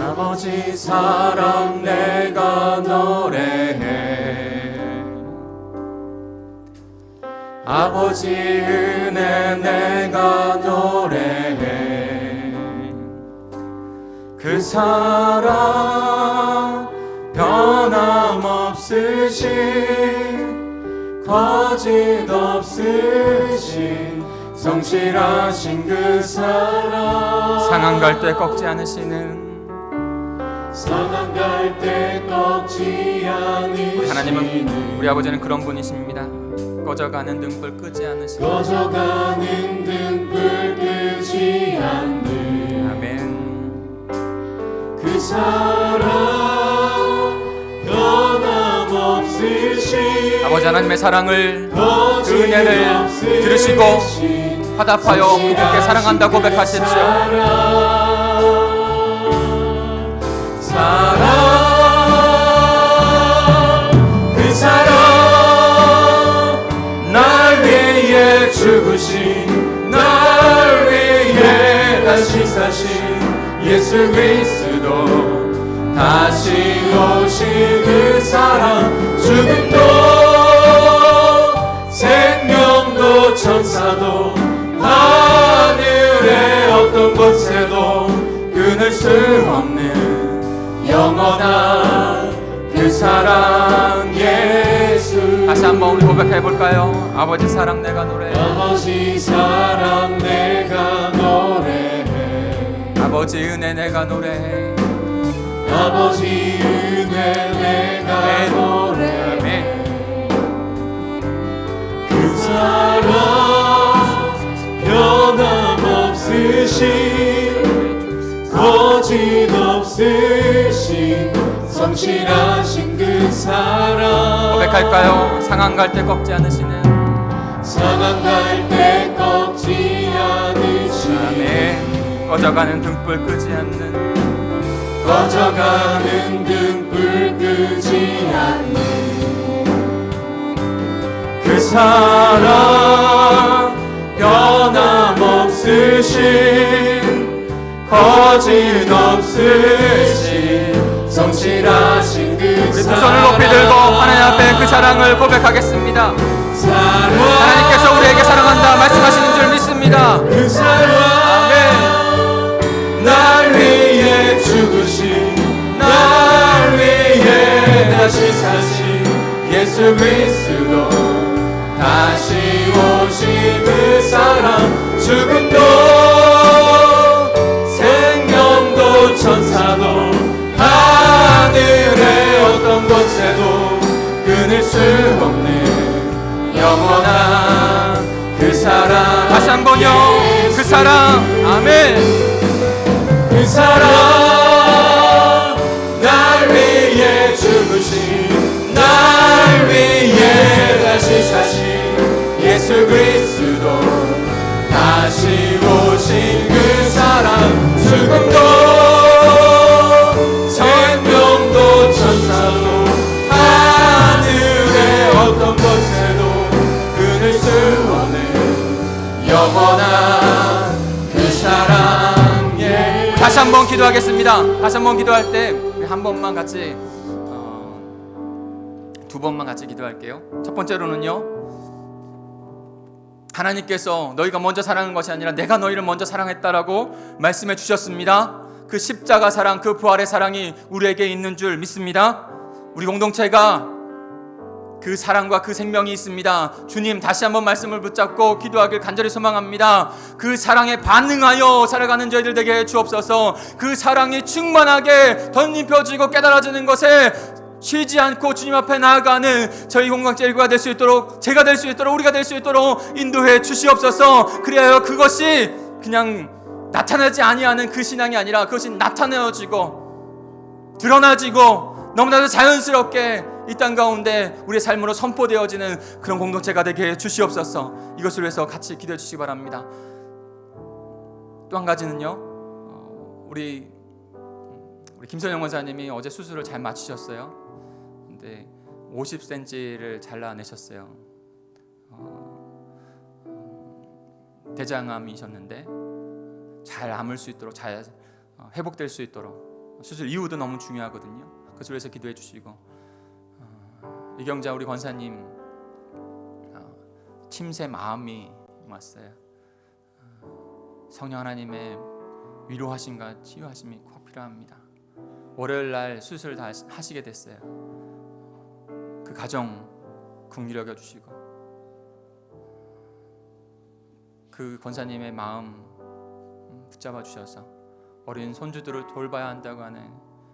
S2: 아버지 사랑 내가 노래해 아버지 은혜 내가 노래해 그 사랑 변함없으신 거짓 없으신 성실하신 그 사랑
S3: 상한 갈 때 꺾지 않으시는
S2: 상한 갈 때 꺾지 않으시는
S3: 하나님은 우리 아버지는 그런 분이십니다. 꺼져가는 등불 끄지 않으시는
S2: 꺼져가는 등불 끄지 않는
S3: 아멘.
S2: 그 사랑 변함없으신
S3: 아버지 하나님의 사랑을 그
S2: 거짓
S3: 은혜를
S2: 없으신
S3: 들으시고 화답하여 그분께 사랑한다 고백하십시오.
S2: 사랑 그 사랑 날 위해 죽으신 날 위해 다시 사신 예수 그리스도 다시 오신 그 사랑 죽음도 생명도 천사도 하늘의 어떤 곳에도 끊을 수 없는 영원한 그 사랑 예수.
S3: 다시 한번 우리 고백해 볼까요? 아버지 사랑 내가 노래해
S2: 아버지 사랑 내가 노래해
S3: 아버지 은혜 내가 노래해
S2: 아버지 은혜 내가 노래해
S3: 아멘.
S2: 그 사랑 변함없으신 거짓 없으신 성실하신 그 사랑
S3: 고백할까요? 상한 갈 때 꺾지 않으시는
S2: 상한 갈 때 꺾지 않으시는
S3: 아멘. 꺼져가는 등불 끄지 않는
S2: 꺼져가는 등불 끄지 않는 그 사랑 변함없으신 거짓 없으신 성실하신 그
S3: 우리 두 손을 높이 들고 하나님 앞에 그 사랑을 고백하겠습니다. 하나님께서 우리에게 사랑한다 말씀하시는 줄 믿습니다.
S2: 그 사랑 날 위해 죽으신 날 위해 다시 사신 예수 그리스도 다시 오신 그 사랑 죽음도 생명도 천사도 하늘의 어떤 곳에도 끊을 수 없는 영원한 그 사랑
S3: 다시 한번요. 그 사랑. 아멘.
S2: 그 사랑 날 위해 죽으신 날 위해 다시 사신 예수 그리스도 다시 오신 그 사랑 죽음도 생명도 천사도 하늘의 어떤 곳에도 끊을 수 없는 영원한 그 사랑에
S3: 다시 한번 기도하겠습니다. 다시 한번 기도할 때 우리 한 번만 같이 두 번만 같이 기도할게요. 첫 번째로는요, 하나님께서 너희가 먼저 사랑한 것이 아니라 내가 너희를 먼저 사랑했다라고 말씀해 주셨습니다. 그 십자가 사랑, 그 부활의 사랑이 우리에게 있는 줄 믿습니다. 우리 공동체가 그 사랑과 그 생명이 있습니다. 주님, 다시 한번 말씀을 붙잡고 기도하길 간절히 소망합니다. 그 사랑에 반응하여 살아가는 저희들 되게 주옵소서. 그 사랑이 충만하게 덧입혀지고 깨달아지는 것에 쉬지 않고 주님 앞에 나아가는 저희 공동체 일구가 될 수 있도록, 제가 될 수 있도록, 우리가 될 수 있도록 인도해 주시옵소서. 그래야 그것이 그냥 나타나지 아니하는 그 신앙이 아니라 그것이 나타내어지고 드러나지고 너무나도 자연스럽게 이 땅 가운데 우리의 삶으로 선포되어지는 그런 공동체가 되게 해 주시옵소서. 이것을 위해서 같이 기도해 주시기 바랍니다. 또 한 가지는요, 우리 김선영 원사님이 어제 수술을 잘 마치셨어요. 근데 50cm를 잘라내셨어요. 대장암이셨는데 잘 아물 수 있도록, 잘 회복될 수 있도록 수술 이후도 너무 중요하거든요. 그것을 위해서 기도해 주시고, 이경자 우리 권사님 침새 마음이 왔어요. 성령 하나님의 위로하심과 치유하심이 꼭 필요합니다. 월요일 날 수술 다 하시게 됐어요. 그 가정 긍휼히 여겨 주시고, 그 권사님의 마음 붙잡아 주셔서 어린 손주들을 돌봐야 한다고 하는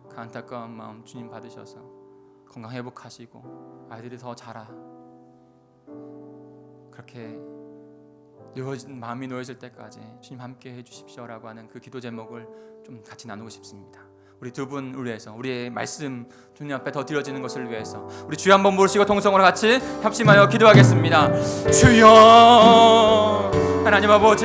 S3: 그 안타까운 마음 주님 받으셔서 건강 회복하시고 아이들이 더 자라, 그렇게 마음이 놓여질 때까지 주님 함께 해주십시오라고 하는 그 기도 제목을 좀 같이 나누고 싶습니다. 우리 두 분을 위해서, 우리의 말씀 주님 앞에 더 드려지는 것을 위해서 우리 주여 한번 모시고 통성으로 같이 합심하여 기도하겠습니다. 주여, 하나님 아버지,